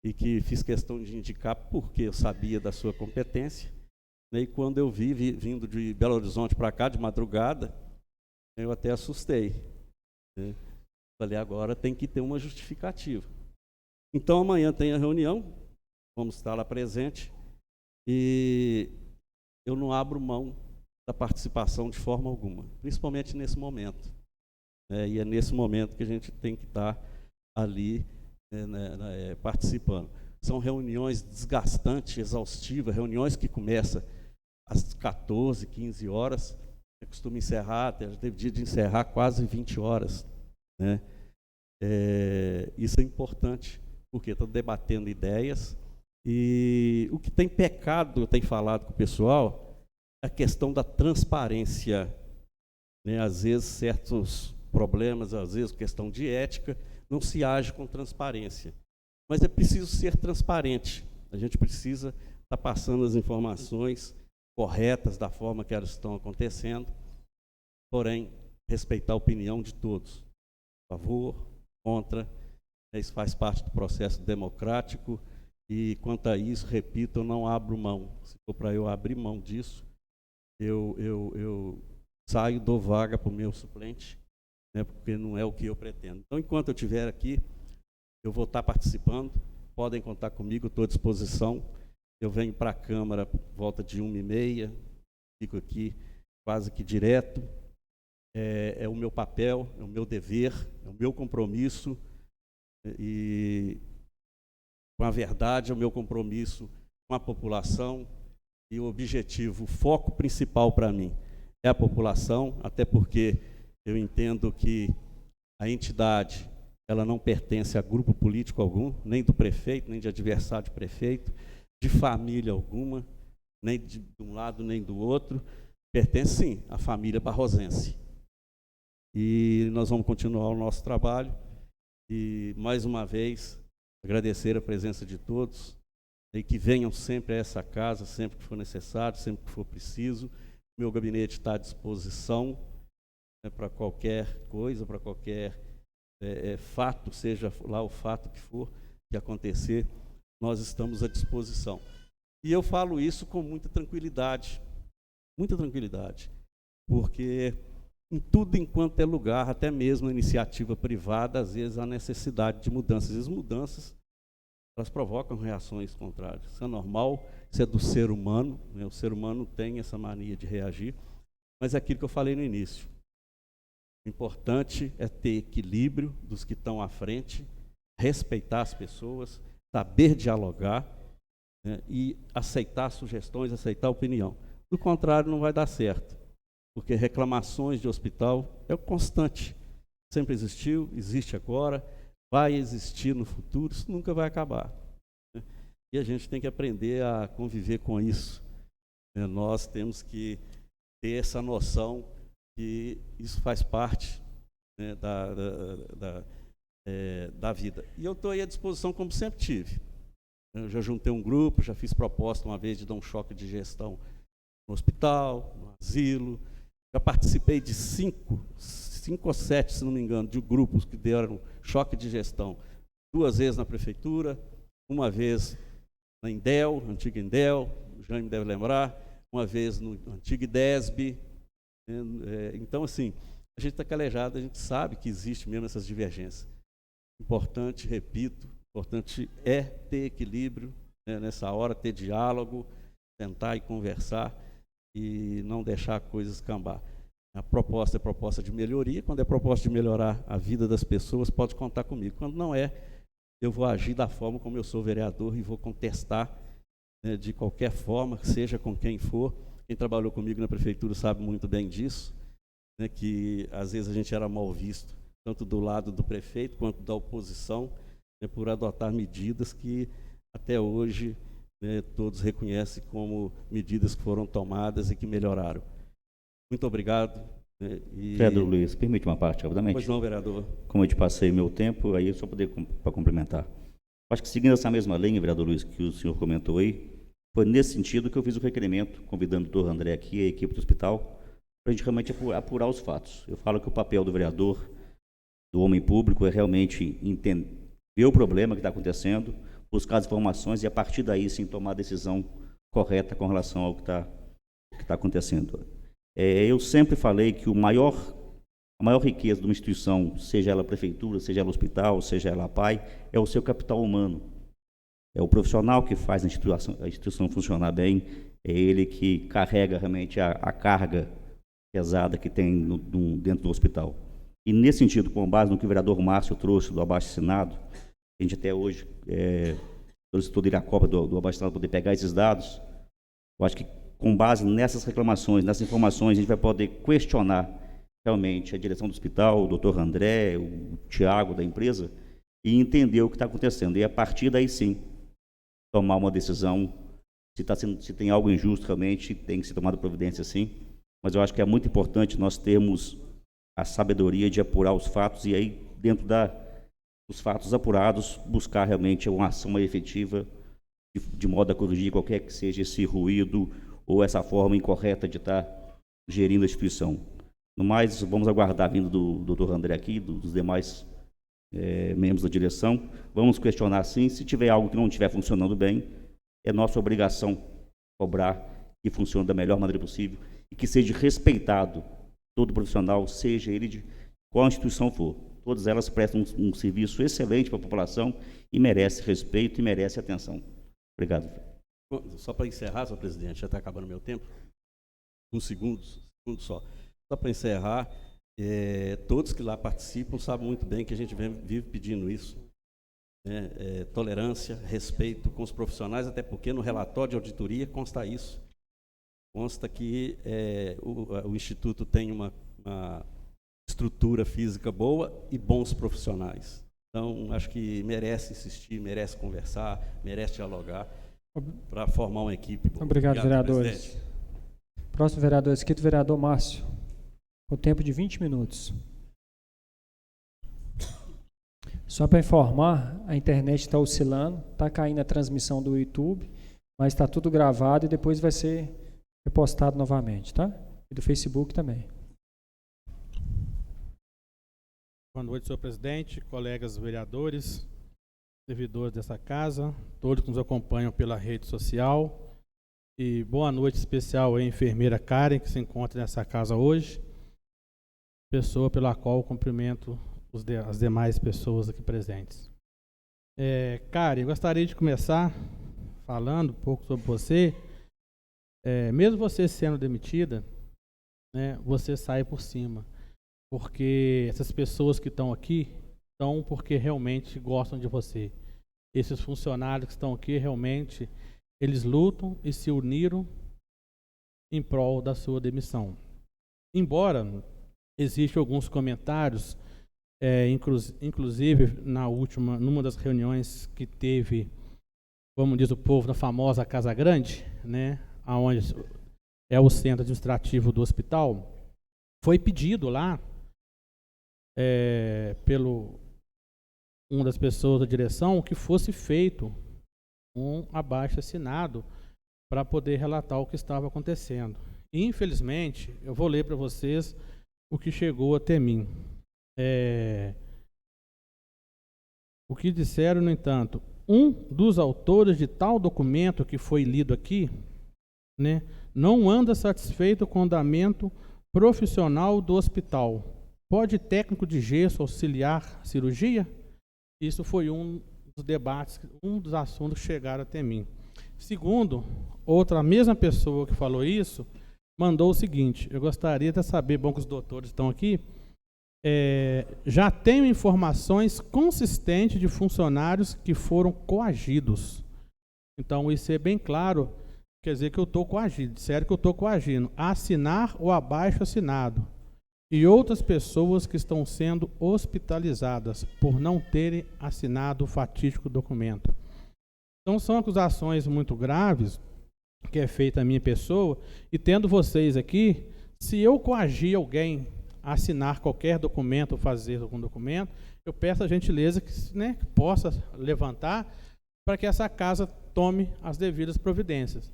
e que fiz questão de indicar porque eu sabia da sua competência, né? E quando eu vi vindo de Belo Horizonte para cá, de madrugada, eu até assustei, né? Falei, agora tem que ter uma justificativa. Então, amanhã tem a reunião, vamos estar lá presente, e eu não abro mão da participação de forma alguma, principalmente nesse momento. E é nesse momento que a gente tem que estar ali participando. São reuniões desgastantes, exaustivas, reuniões que começam às 14, 15 horas, eu costumo encerrar, já teve dia de encerrar quase 20 horas. Né? Isso é importante, porque estou debatendo ideias, e o que tem pecado, eu tenho falado com o pessoal, é a questão da transparência. Né? Às vezes, certos problemas, às vezes, questão de ética, não se age com transparência. Mas é preciso ser transparente. A gente precisa estar passando as informações corretas da forma que elas estão acontecendo, porém, respeitar a opinião de todos. A favor, contra, isso faz parte do processo democrático, e quanto a isso, repito, eu não abro mão. Se for para eu abrir mão disso, eu saio, dou vaga para o meu suplente, né, porque não é o que eu pretendo. Então, enquanto eu estiver aqui, eu vou estar participando, podem contar comigo, estou à disposição. Eu venho para a Câmara por volta de 1h30, fico aqui quase que direto. É o meu papel, é o meu dever, é o meu compromisso, e com a verdade, é o meu compromisso com a população, e o objetivo, o foco principal para mim é a população, até porque eu entendo que a entidade, ela não pertence a grupo político algum, nem do prefeito, nem de adversário de prefeito, de família alguma, nem de um lado nem do outro, pertence sim à família barrosense. E nós vamos continuar o nosso trabalho, e mais uma vez agradecer a presença de todos, e que venham sempre a essa casa, sempre que for necessário, sempre que for preciso. Meu gabinete está à disposição, né, para qualquer coisa, para qualquer fato, seja lá o fato que for que acontecer, nós estamos à disposição. E eu falo isso com muita tranquilidade, porque em tudo enquanto é lugar, até mesmo a iniciativa privada, às vezes há necessidade de mudanças. Às vezes mudanças, elas provocam reações contrárias. Isso é normal, isso é do ser humano, né? O ser humano tem essa mania de reagir, mas é aquilo que eu falei no início. O importante é ter equilíbrio dos que estão à frente, respeitar as pessoas, saber dialogar, né, e aceitar sugestões, aceitar opinião. Do contrário, não vai dar certo, porque reclamações de hospital é o constante. Sempre existiu, existe agora, vai existir no futuro, isso nunca vai acabar. Né? E a gente tem que aprender a conviver com isso. Né? Nós temos que ter essa noção que isso faz parte, né, da vida. E eu estou aí à disposição, como sempre tive. Eu já juntei um grupo, já fiz proposta uma vez de dar um choque de gestão no hospital, no asilo. Já participei de cinco ou sete, se não me engano, de grupos que deram choque de gestão. 2 vezes na prefeitura, uma vez na Indel, antiga Indel, o Jaime deve lembrar, uma vez no antigo IDESB. Então, assim, a gente está calejado, a gente sabe que existe mesmo essas divergências. Importante, repito, importante é ter equilíbrio, né, nessa hora, ter diálogo, sentar e conversar e não deixar a coisa escambar. A proposta é proposta de melhoria. Quando é proposta de melhorar a vida das pessoas, pode contar comigo. Quando não é, eu vou agir da forma como eu sou vereador e vou contestar, né, de qualquer forma, seja com quem for. Quem trabalhou comigo na prefeitura sabe muito bem disso, né, que às vezes a gente era mal visto, tanto do lado do prefeito quanto da oposição, né, por adotar medidas que até hoje, né, todos reconhecem como medidas que foram tomadas e que melhoraram. Muito obrigado. Vereador Luiz, permite uma parte, rapidamente? Pois não, vereador. Como eu te passei meu tempo, aí só poder para complementar. Acho que seguindo essa mesma linha, vereador Luiz, que o senhor comentou aí, foi nesse sentido que eu fiz o requerimento, convidando o doutor André aqui, a equipe do hospital, para a gente realmente apurar os fatos. Eu falo que o papel do vereador, do homem público, é realmente entender, ver o problema que está acontecendo, buscar as informações e, a partir daí, sim, tomar a decisão correta com relação ao que está acontecendo. Eu sempre falei que a maior riqueza de uma instituição, seja ela a prefeitura, seja ela o hospital, seja ela a PAI, é o seu capital humano. É o profissional que faz a instituição funcionar bem, é ele que carrega realmente a carga pesada que tem dentro do hospital. E, nesse sentido, com base no que o vereador Márcio trouxe do abaixo-assinado, a gente até hoje solicitou ir à cópia do abaixo-assinado para poder pegar esses dados. Eu acho que, com base nessas reclamações, nessas informações, a gente vai poder questionar realmente a direção do hospital, o doutor André, o Tiago da empresa, e entender o que está acontecendo. E, a partir daí, sim, tomar uma decisão. Se tem algo injusto, realmente, tem que ser tomada providência, sim. Mas eu acho que é muito importante nós termos a sabedoria de apurar os fatos e aí, dentro dos fatos apurados, buscar realmente uma ação efetiva de modo a corrigir qualquer que seja esse ruído ou essa forma incorreta de estar gerindo a instituição. No mais, vamos aguardar a vinda do doutor André aqui, dos demais membros da direção. Vamos questionar, sim. Se tiver algo que não estiver funcionando bem, é nossa obrigação cobrar que funcione da melhor maneira possível e que seja respeitado todo profissional, seja ele de qual instituição for. Todas elas prestam um serviço excelente para a população e merece respeito e merece atenção. Obrigado. Só para encerrar, senhor presidente, já está acabando o meu tempo. Um segundo só. Só para encerrar, todos que lá participam sabem muito bem que a gente vive pedindo isso. Tolerância, respeito com os profissionais, até porque no relatório de auditoria consta isso. Consta que o Instituto tem uma estrutura física boa e bons profissionais. Então, acho que merece insistir, merece conversar, merece dialogar para formar uma equipe boa. Obrigado, vereadores. Presidente. Próximo vereador inscrito, vereador Márcio. Com tempo de 20 minutos. Só para informar, a internet está oscilando, está caindo a transmissão do YouTube, mas está tudo gravado e depois vai ser repostado novamente, tá? E do Facebook também. Boa noite, senhor presidente, colegas vereadores, servidores dessa casa, todos que nos acompanham pela rede social. E boa noite especial à enfermeira Karen, que se encontra nessa casa hoje, pessoa pela qual eu cumprimento as demais pessoas aqui presentes. Karen, gostaria de começar falando um pouco sobre você. Mesmo você sendo demitida, né, você sai por cima, porque essas pessoas que estão aqui estão porque realmente gostam de você. Esses funcionários que estão aqui realmente, eles lutam e se uniram em prol da sua demissão. Embora existam alguns comentários, inclusive numa das reuniões que teve, como diz o povo, na famosa Casa Grande, né, onde é o centro administrativo do hospital, foi pedido lá pelo uma das pessoas da direção que fosse feito um abaixo-assinado para poder relatar o que estava acontecendo. E, infelizmente, eu vou ler para vocês o que chegou até mim. O que disseram, no entanto, um dos autores de tal documento que foi lido aqui, né, não anda satisfeito com o andamento profissional do hospital. Pode técnico de gesso auxiliar cirurgia? Isso foi um dos debates, um dos assuntos que chegaram até mim. Segundo, a mesma pessoa que falou isso, mandou o seguinte: eu gostaria de saber, bom que os doutores estão aqui, já tenho informações consistentes de funcionários que foram coagidos. Então, isso é bem claro, quer dizer que eu estou coagido, disseram que eu estou coagindo, a assinar ou abaixo assinado. E outras pessoas que estão sendo hospitalizadas por não terem assinado o fatídico documento. Então, são acusações muito graves que é feita a minha pessoa, e tendo vocês aqui, se eu coagir alguém a assinar qualquer documento ou fazer algum documento, eu peço a gentileza que, né, que possa levantar para que essa casa tome as devidas providências.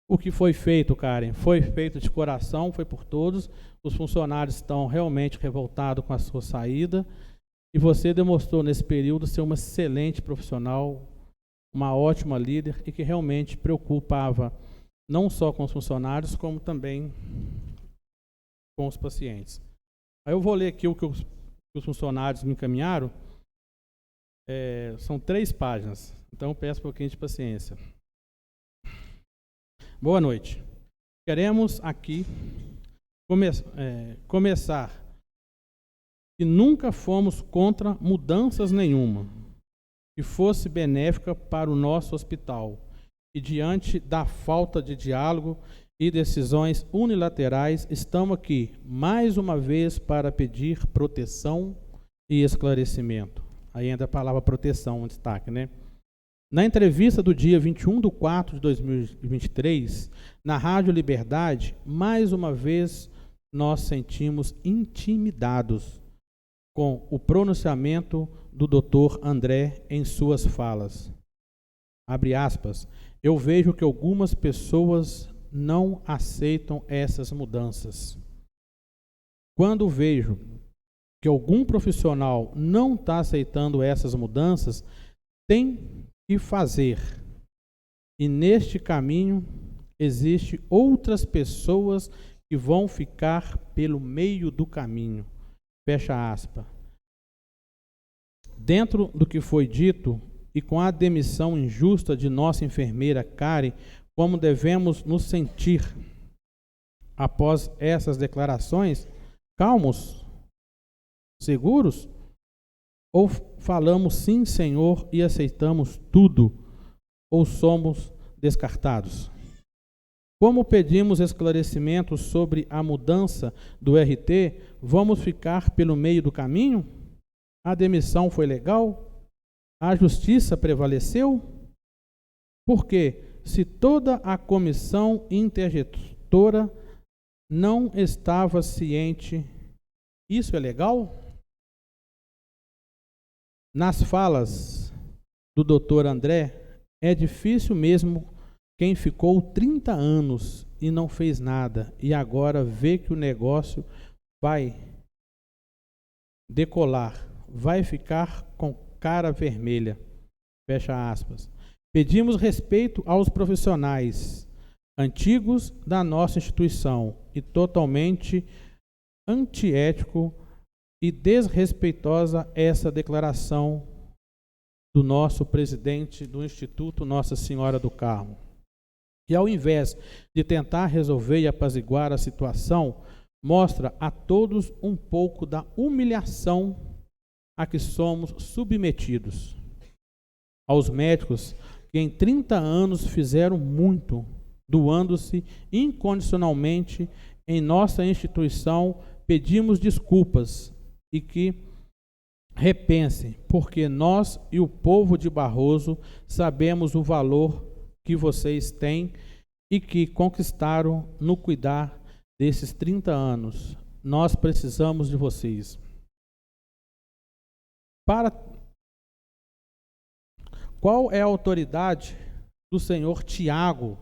O que foi feito, Karen, foi feito de coração, foi por todos. Os funcionários estão realmente revoltados com a sua saída, e você demonstrou nesse período ser uma excelente profissional, uma ótima líder, e que realmente preocupava não só com os funcionários, como também com os pacientes. Aí eu vou ler aqui o que os funcionários me encaminharam. São 3 páginas, então eu peço um pouquinho de paciência. Boa noite. Queremos aqui começar que nunca fomos contra mudanças nenhuma que fosse benéfica para o nosso hospital, e diante da falta de diálogo e decisões unilaterais, estamos aqui mais uma vez para pedir proteção e esclarecimento. Aí entra a palavra proteção, um destaque, né? Na entrevista do dia 21/4/2023, na Rádio Liberdade, mais uma vez nós sentimos intimidados com o pronunciamento do Dr. André em suas falas. Abre aspas, eu vejo que algumas pessoas não aceitam essas mudanças. Quando vejo que algum profissional não está aceitando essas mudanças, tem que fazer. E neste caminho, existem outras pessoas que vão ficar pelo meio do caminho. Fecha aspas. Dentro do que foi dito, e com a demissão injusta de nossa enfermeira Karen, como devemos nos sentir após essas declarações? Calmos? Seguros? Ou falamos sim, Senhor, e aceitamos tudo? Ou somos descartados? Como pedimos esclarecimentos sobre a mudança do RT, vamos ficar pelo meio do caminho? A demissão foi legal? A justiça prevaleceu? Porque, se toda a comissão intergestora não estava ciente, isso é legal? Nas falas do Dr. André, é difícil mesmo quem ficou 30 anos e não fez nada, e agora vê que o negócio vai decolar, vai ficar com cara vermelha. Fecha aspas. Pedimos respeito aos profissionais antigos da nossa instituição e totalmente antiético e desrespeitosa essa declaração do nosso presidente do Instituto Nossa Senhora do Carmo, que ao invés de tentar resolver e apaziguar a situação, mostra a todos um pouco da humilhação a que somos submetidos. Aos médicos que em 30 anos fizeram muito, doando-se incondicionalmente em nossa instituição, pedimos desculpas e que repensem, porque nós e o povo de Barroso sabemos o valor que vocês têm e que conquistaram no cuidar desses 30 anos. Nós precisamos de vocês. Qual é a autoridade do senhor Tiago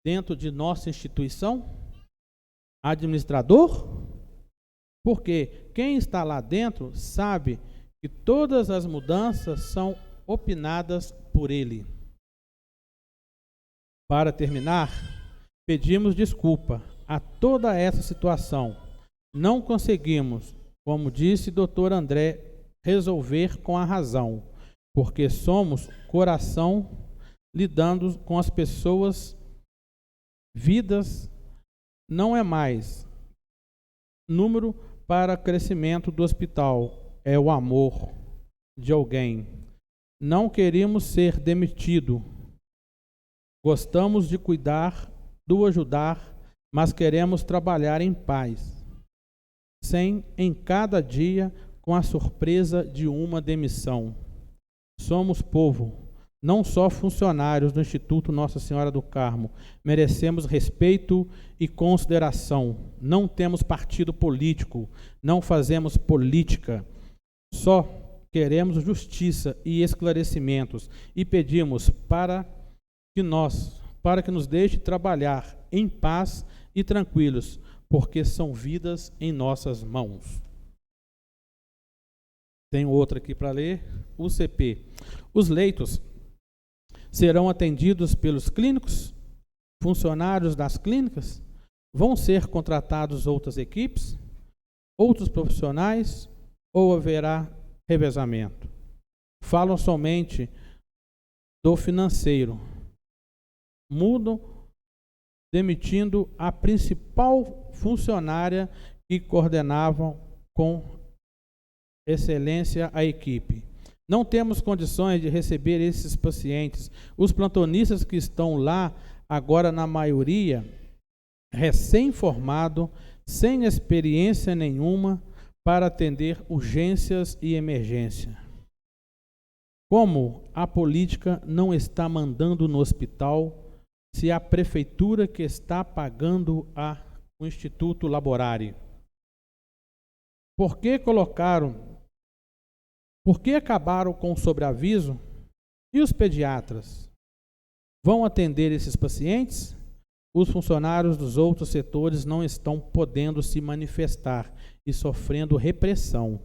dentro de nossa instituição? Administrador? Porque quem está lá dentro sabe que todas as mudanças são opinadas por ele. Para terminar, pedimos desculpa a toda essa situação. Não conseguimos, como disse Dr. André, resolver com a razão, porque somos coração lidando com as pessoas, vidas não é mais número para crescimento do hospital, é o amor de alguém. Não queremos ser demitido. Gostamos de cuidar, do ajudar, mas queremos trabalhar em paz, sem em cada dia com a surpresa de uma demissão. Somos povo, não só funcionários do Instituto Nossa Senhora do Carmo. Merecemos respeito e consideração. Não temos partido político, não fazemos política. Só queremos justiça e esclarecimentos e pedimos para que nos deixe trabalhar em paz e tranquilos, porque são vidas em nossas mãos. Tem outra aqui para ler. UCP. Os leitos serão atendidos pelos clínicos, funcionários das clínicas? Vão ser contratados outras equipes, outros profissionais, ou haverá revezamento? Falam somente do financeiro. Mudam, demitindo a principal funcionária que coordenavam com excelência a equipe. Não temos condições de receber esses pacientes. Os plantonistas que estão lá, agora na maioria, recém-formado, sem experiência nenhuma para atender urgências e emergência. Como a política não está mandando no hospital, se a prefeitura que está pagando o Instituto Laborari? Por que acabaram com o sobreaviso? E os pediatras? Vão atender esses pacientes? Os funcionários dos outros setores não estão podendo se manifestar e sofrendo repressão.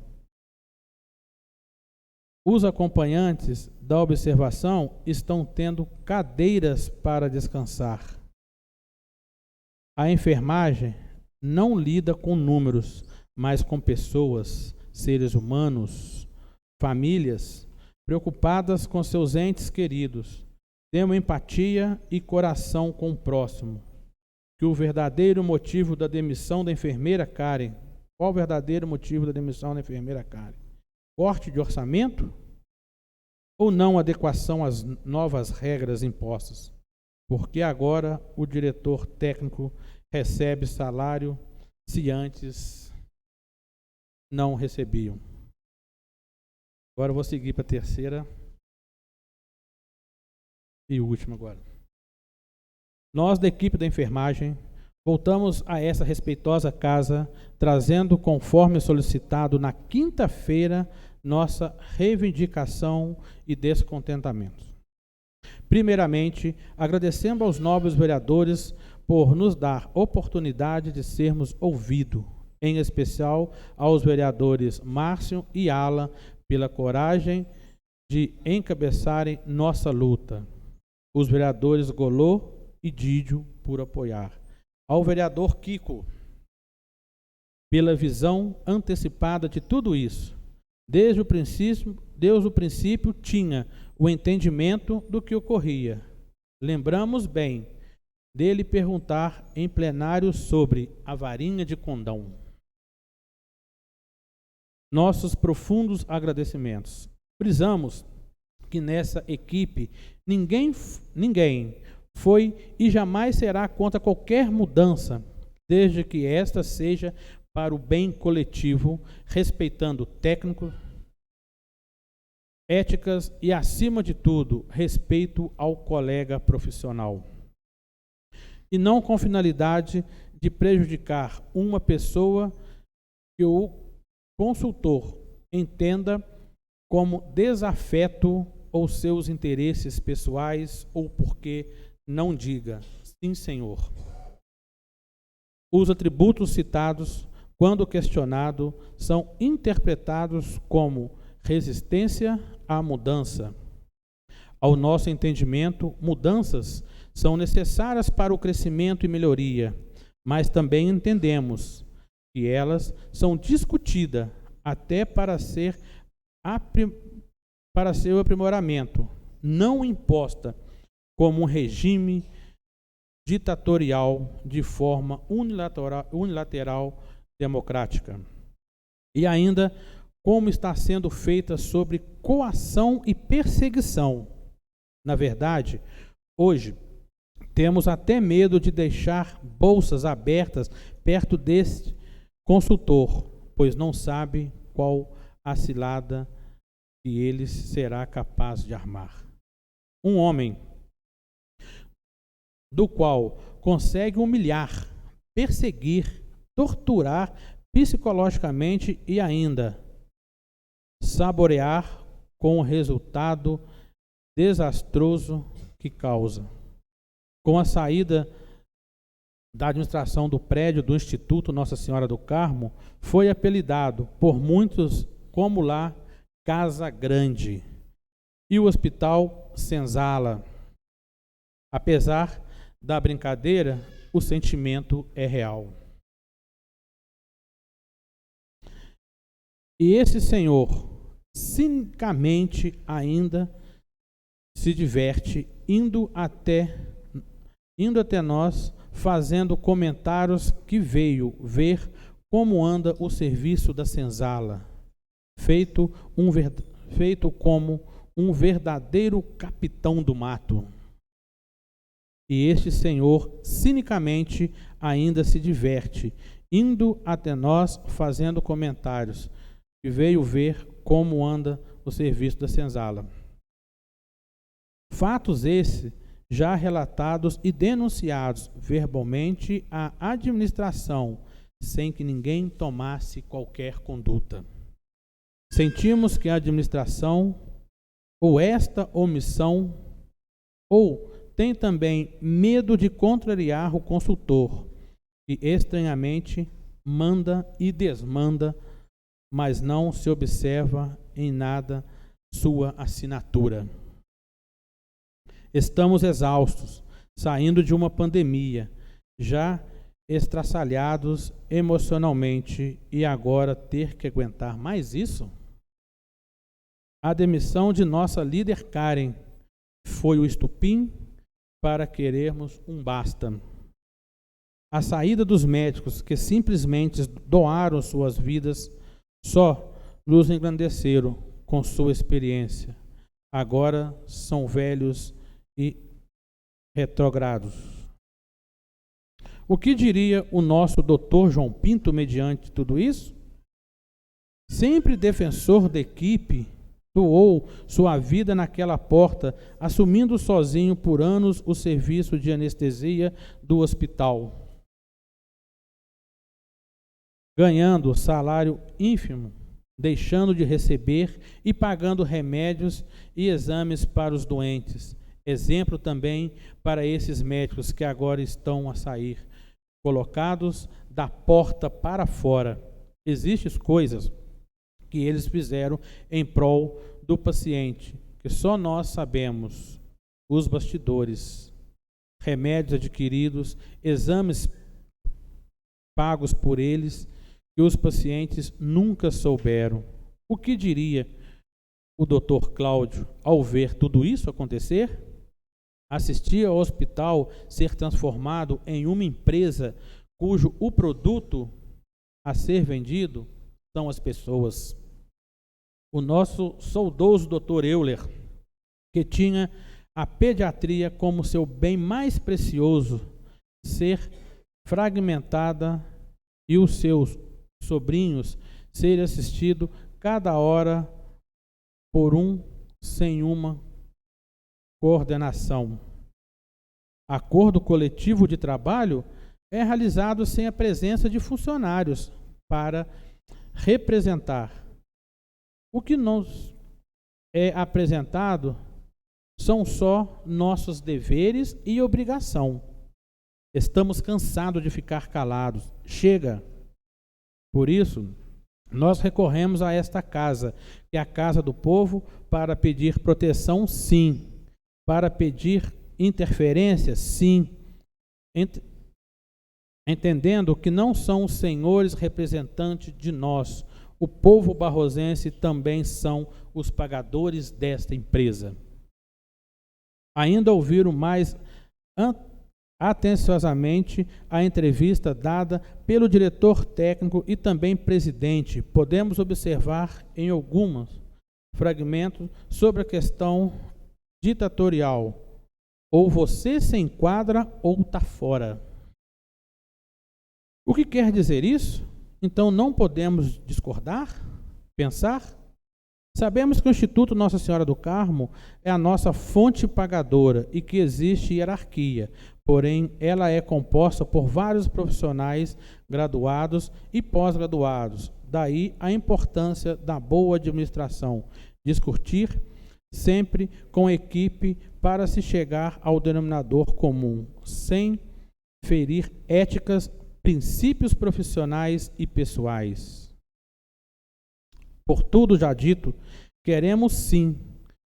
Os acompanhantes da observação estão tendo cadeiras para descansar. A enfermagem não lida com números, mas com pessoas, seres humanos, famílias, preocupadas com seus entes queridos. Tenham empatia e coração com o próximo. Que o verdadeiro motivo da demissão da enfermeira Karen, qual o verdadeiro motivo da demissão da enfermeira Karen? Corte de orçamento? Ou não adequação às novas regras impostas? Porque agora o diretor técnico recebe salário se antes não recebiam. Agora eu vou seguir para a terceira e última agora. Nós, da equipe da enfermagem, voltamos a essa respeitosa casa, trazendo, conforme solicitado na quinta-feira, nossa reivindicação e descontentamento. Primeiramente, agradecendo aos nobres vereadores por nos dar oportunidade de sermos ouvidos, em especial aos vereadores Márcio e Alan, pela coragem de encabeçarem nossa luta. Os vereadores Golô e Dídio por apoiar. Ao vereador Kiko, pela visão antecipada de tudo isso. Desde o princípio tinha o entendimento do que ocorria. Lembramos bem dele perguntar em plenário sobre a varinha de condão. Nossos profundos agradecimentos. Frisamos que nessa equipe ninguém foi e jamais será contra qualquer mudança, desde que esta seja para o bem coletivo, respeitando técnicos, éticas e, acima de tudo, respeito ao colega profissional. E não com finalidade de prejudicar uma pessoa que o consultor entenda como desafeto ou seus interesses pessoais, ou porque não diga, Sim, senhor. Os atributos citados, quando questionado, são interpretados como resistência à mudança. Ao nosso entendimento, mudanças são necessárias para o crescimento e melhoria, mas também entendemos que elas são discutidas até para seu aprimoramento, não imposta como um regime ditatorial de forma unilateral democrática. E ainda como está sendo feita sobre coação e perseguição. Na verdade, hoje temos até medo de deixar bolsas abertas perto deste consultor, pois não sabe qual a cilada que ele será capaz de armar. Um homem do qual consegue humilhar, perseguir, torturar psicologicamente e ainda saborear com o resultado desastroso que causa. Com a saída da administração do prédio do Instituto Nossa Senhora do Carmo, foi apelidado por muitos como lá Casa Grande e o Hospital Senzala. Apesar da brincadeira, o sentimento é real. E esse senhor, cinicamente ainda, se diverte indo até nós, fazendo comentários que veio ver como anda o serviço da senzala, feito como um verdadeiro capitão do mato. E este senhor, cinicamente, ainda se diverte, indo até nós, fazendo comentários, que veio ver como anda o serviço da senzala. Fatos esses já relatados e denunciados verbalmente à administração, sem que ninguém tomasse qualquer conduta. Sentimos que a administração, ou esta omissão, ou tem também medo de contrariar o consultor, que estranhamente manda e desmanda, mas não se observa em nada sua assinatura. Estamos exaustos, saindo de uma pandemia, já estraçalhados emocionalmente, e agora ter que aguentar mais isso? A demissão de nossa líder Karen foi o estupim para querermos um basta. A saída dos médicos que simplesmente doaram suas vidas só nos engrandeceram com sua experiência. Agora são velhos e retrógrados. O que diria o nosso doutor João Pinto mediante tudo isso? Sempre defensor da equipe, doou sua vida naquela porta, assumindo sozinho por anos o serviço de anestesia do hospital, ganhando salário ínfimo, deixando de receber e pagando remédios e exames para os doentes. Exemplo também para esses médicos que agora estão a sair, colocados da porta para fora. Existem coisas que eles fizeram em prol do paciente, que só nós sabemos, os bastidores, remédios adquiridos, exames pagos por eles, que os pacientes nunca souberam. O que diria o Dr. Cláudio ao ver tudo isso acontecer? Assistir ao hospital ser transformado em uma empresa cujo o produto a ser vendido são as pessoas. O nosso saudoso Dr. Euler, que tinha a pediatria como seu bem mais precioso, ser fragmentada e os seus sobrinhos serem assistidos cada hora por um sem uma coordenação. Acordo coletivo de trabalho é realizado sem a presença de funcionários para representar. O que nos é apresentado são só nossos deveres e obrigação. Estamos cansados de ficar calados. Chega! Por isso, nós recorremos a esta casa, que é a casa do povo, para pedir proteção, sim. Para pedir interferência, sim. Entendendo que não são os senhores representantes de nós. O povo barrosense também são os pagadores desta empresa. Ainda ouviram mais atenciosamente a entrevista dada pelo diretor técnico e também presidente. Podemos observar em alguns fragmentos sobre a questão ditatorial. Ou você se enquadra ou está fora. O que quer dizer isso? Então não podemos discordar? Pensar? Sabemos que o Instituto Nossa Senhora do Carmo é a nossa fonte pagadora e que existe hierarquia, porém ela é composta por vários profissionais graduados e pós-graduados. Daí a importância da boa administração, discutir sempre com a equipe para se chegar ao denominador comum, sem ferir éticas, princípios profissionais e pessoais. Por tudo já dito, queremos sim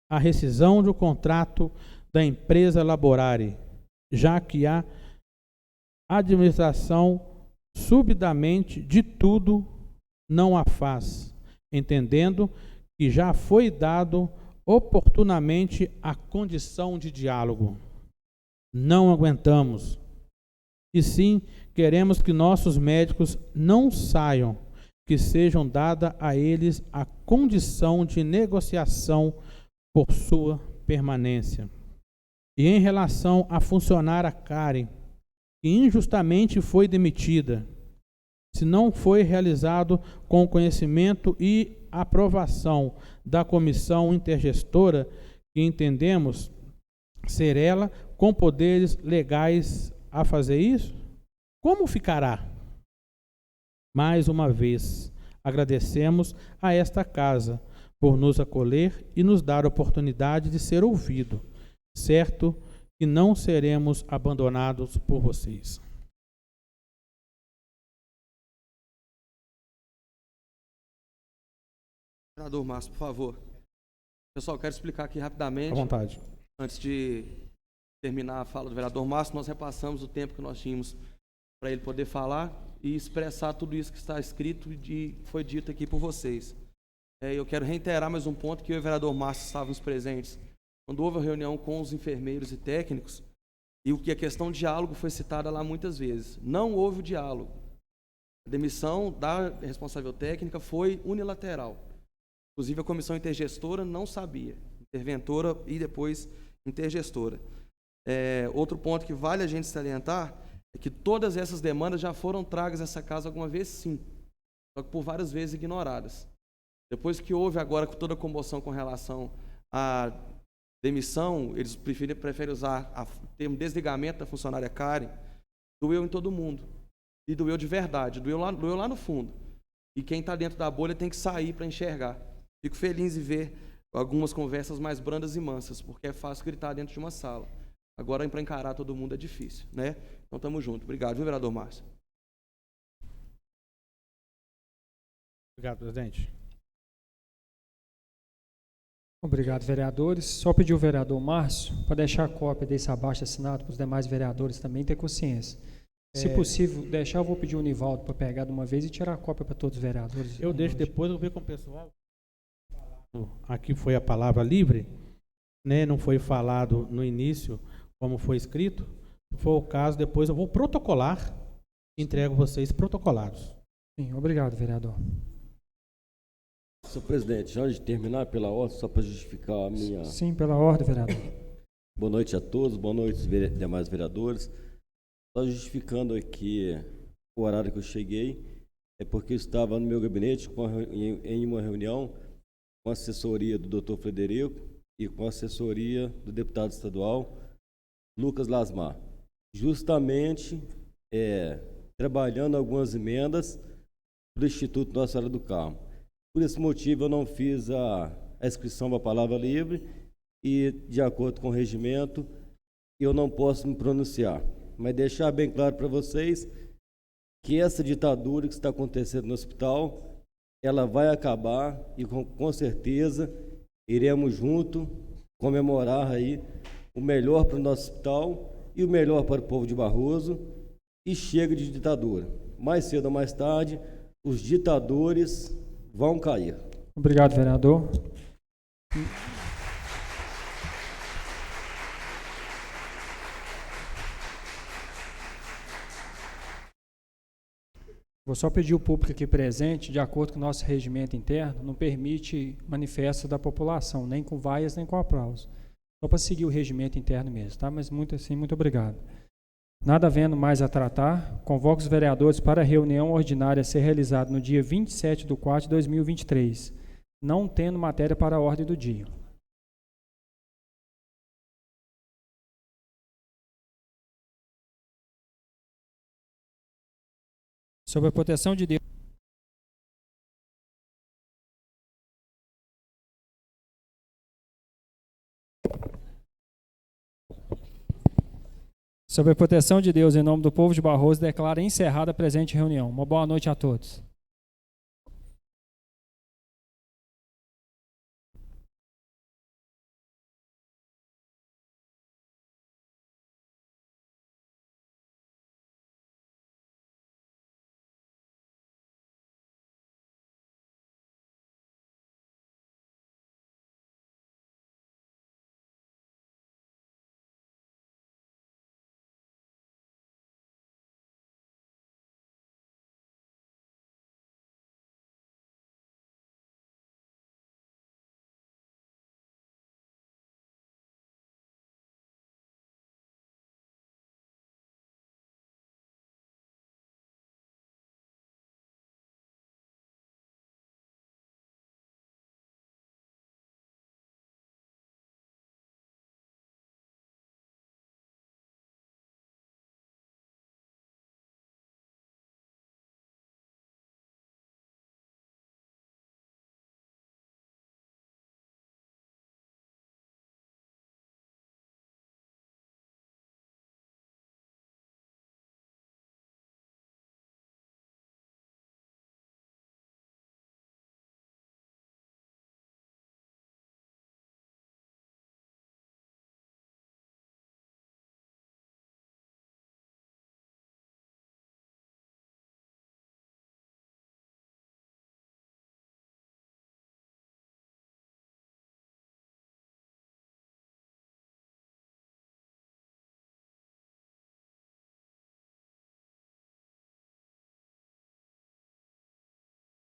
a rescisão do contrato da empresa Laborare, já que a administração subidamente de tudo não a faz, entendendo que já foi dado oportunamente a condição de diálogo. Não aguentamos. E sim, queremos que nossos médicos não saiam, que sejam dada a eles a condição de negociação por sua permanência. E em relação à funcionária Karen, que injustamente foi demitida, se não foi realizado com conhecimento e aprovação da comissão intergestora, que entendemos ser ela com poderes legais a fazer isso, como ficará? Mais uma vez, agradecemos a esta casa por nos acolher e nos dar a oportunidade de ser ouvido, certo que não seremos abandonados por vocês. Vereador Márcio, por favor. Pessoal, quero explicar aqui rapidamente. À vontade. Antes de terminar a fala do vereador Márcio, nós repassamos o tempo que nós tínhamos para ele poder falar e expressar tudo isso que está escrito e foi dito aqui por vocês. Eu quero reiterar mais um ponto que eu e o vereador Márcio estávamos presentes quando houve a reunião com os enfermeiros e técnicos, e o que a questão de diálogo foi citada lá muitas vezes. Não houve o diálogo. A demissão da responsável técnica foi unilateral. Inclusive a comissão intergestora não sabia, interventora e depois intergestora. Outro ponto que vale a gente salientar é que todas essas demandas já foram tragas a essa casa alguma vez, sim, só que por várias vezes ignoradas. Depois que houve agora toda a comoção com relação à demissão, eles preferem usar o termo desligamento da funcionária Karen, doeu em todo mundo. E doeu de verdade, doeu lá no fundo. E quem está dentro da bolha tem que sair para enxergar. Fico feliz em ver algumas conversas mais brandas e mansas, porque é fácil gritar dentro de uma sala. Agora, para encarar todo mundo é difícil, né? Então, estamos juntos. Obrigado, viu, vereador Márcio? Obrigado, presidente. Obrigado, vereadores. Só pedir o vereador Márcio para deixar a cópia desse abaixo-assinado para os demais vereadores também ter consciência. Se possível, deixar, eu vou pedir o Nivaldo para pegar de uma vez e tirar a cópia para todos os vereadores. Eu deixo depois, eu vou ver com o pessoal. Aqui foi a palavra livre, né? Não foi falado no início como foi escrito. Se for o caso, depois eu vou protocolar e entrego vocês protocolados. Sim, obrigado, vereador. Senhor presidente, antes de terminar pela ordem, só para justificar a minha... Sim, pela ordem, vereador. Boa noite a todos, boa noite, demais vereadores. Só justificando aqui o horário que eu cheguei, é porque eu estava no meu gabinete em uma reunião com a assessoria do Dr. Frederico e com a assessoria do deputado estadual Lucas Lasmar, justamente trabalhando algumas emendas do Instituto Nossa Senhora do Carmo. Por esse motivo eu não fiz a inscrição para a palavra livre e, de acordo com o regimento, eu não posso me pronunciar. mas deixar bem claro para vocês que essa ditadura que está acontecendo no hospital, ela vai acabar e com certeza iremos junto comemorar aí o melhor para o nosso hospital e o melhor para o povo de Barroso, e chega de ditadura. Mais cedo ou mais tarde, os ditadores vão cair. Obrigado, vereador. Vou só pedir ao público aqui presente, de acordo com o nosso regimento interno, não permite manifesto da população, nem com vaias, nem com aplausos. Só para seguir o regimento interno mesmo, tá? Mas muito obrigado. Nada havendo mais a tratar, convoco os vereadores para a reunião ordinária a ser realizada no dia 27/4/2023, não tendo matéria para a ordem do dia. Sob a proteção de Deus. Sob a proteção de Deus, em nome do povo de Barroso, declaro encerrada a presente reunião. Uma boa noite a todos.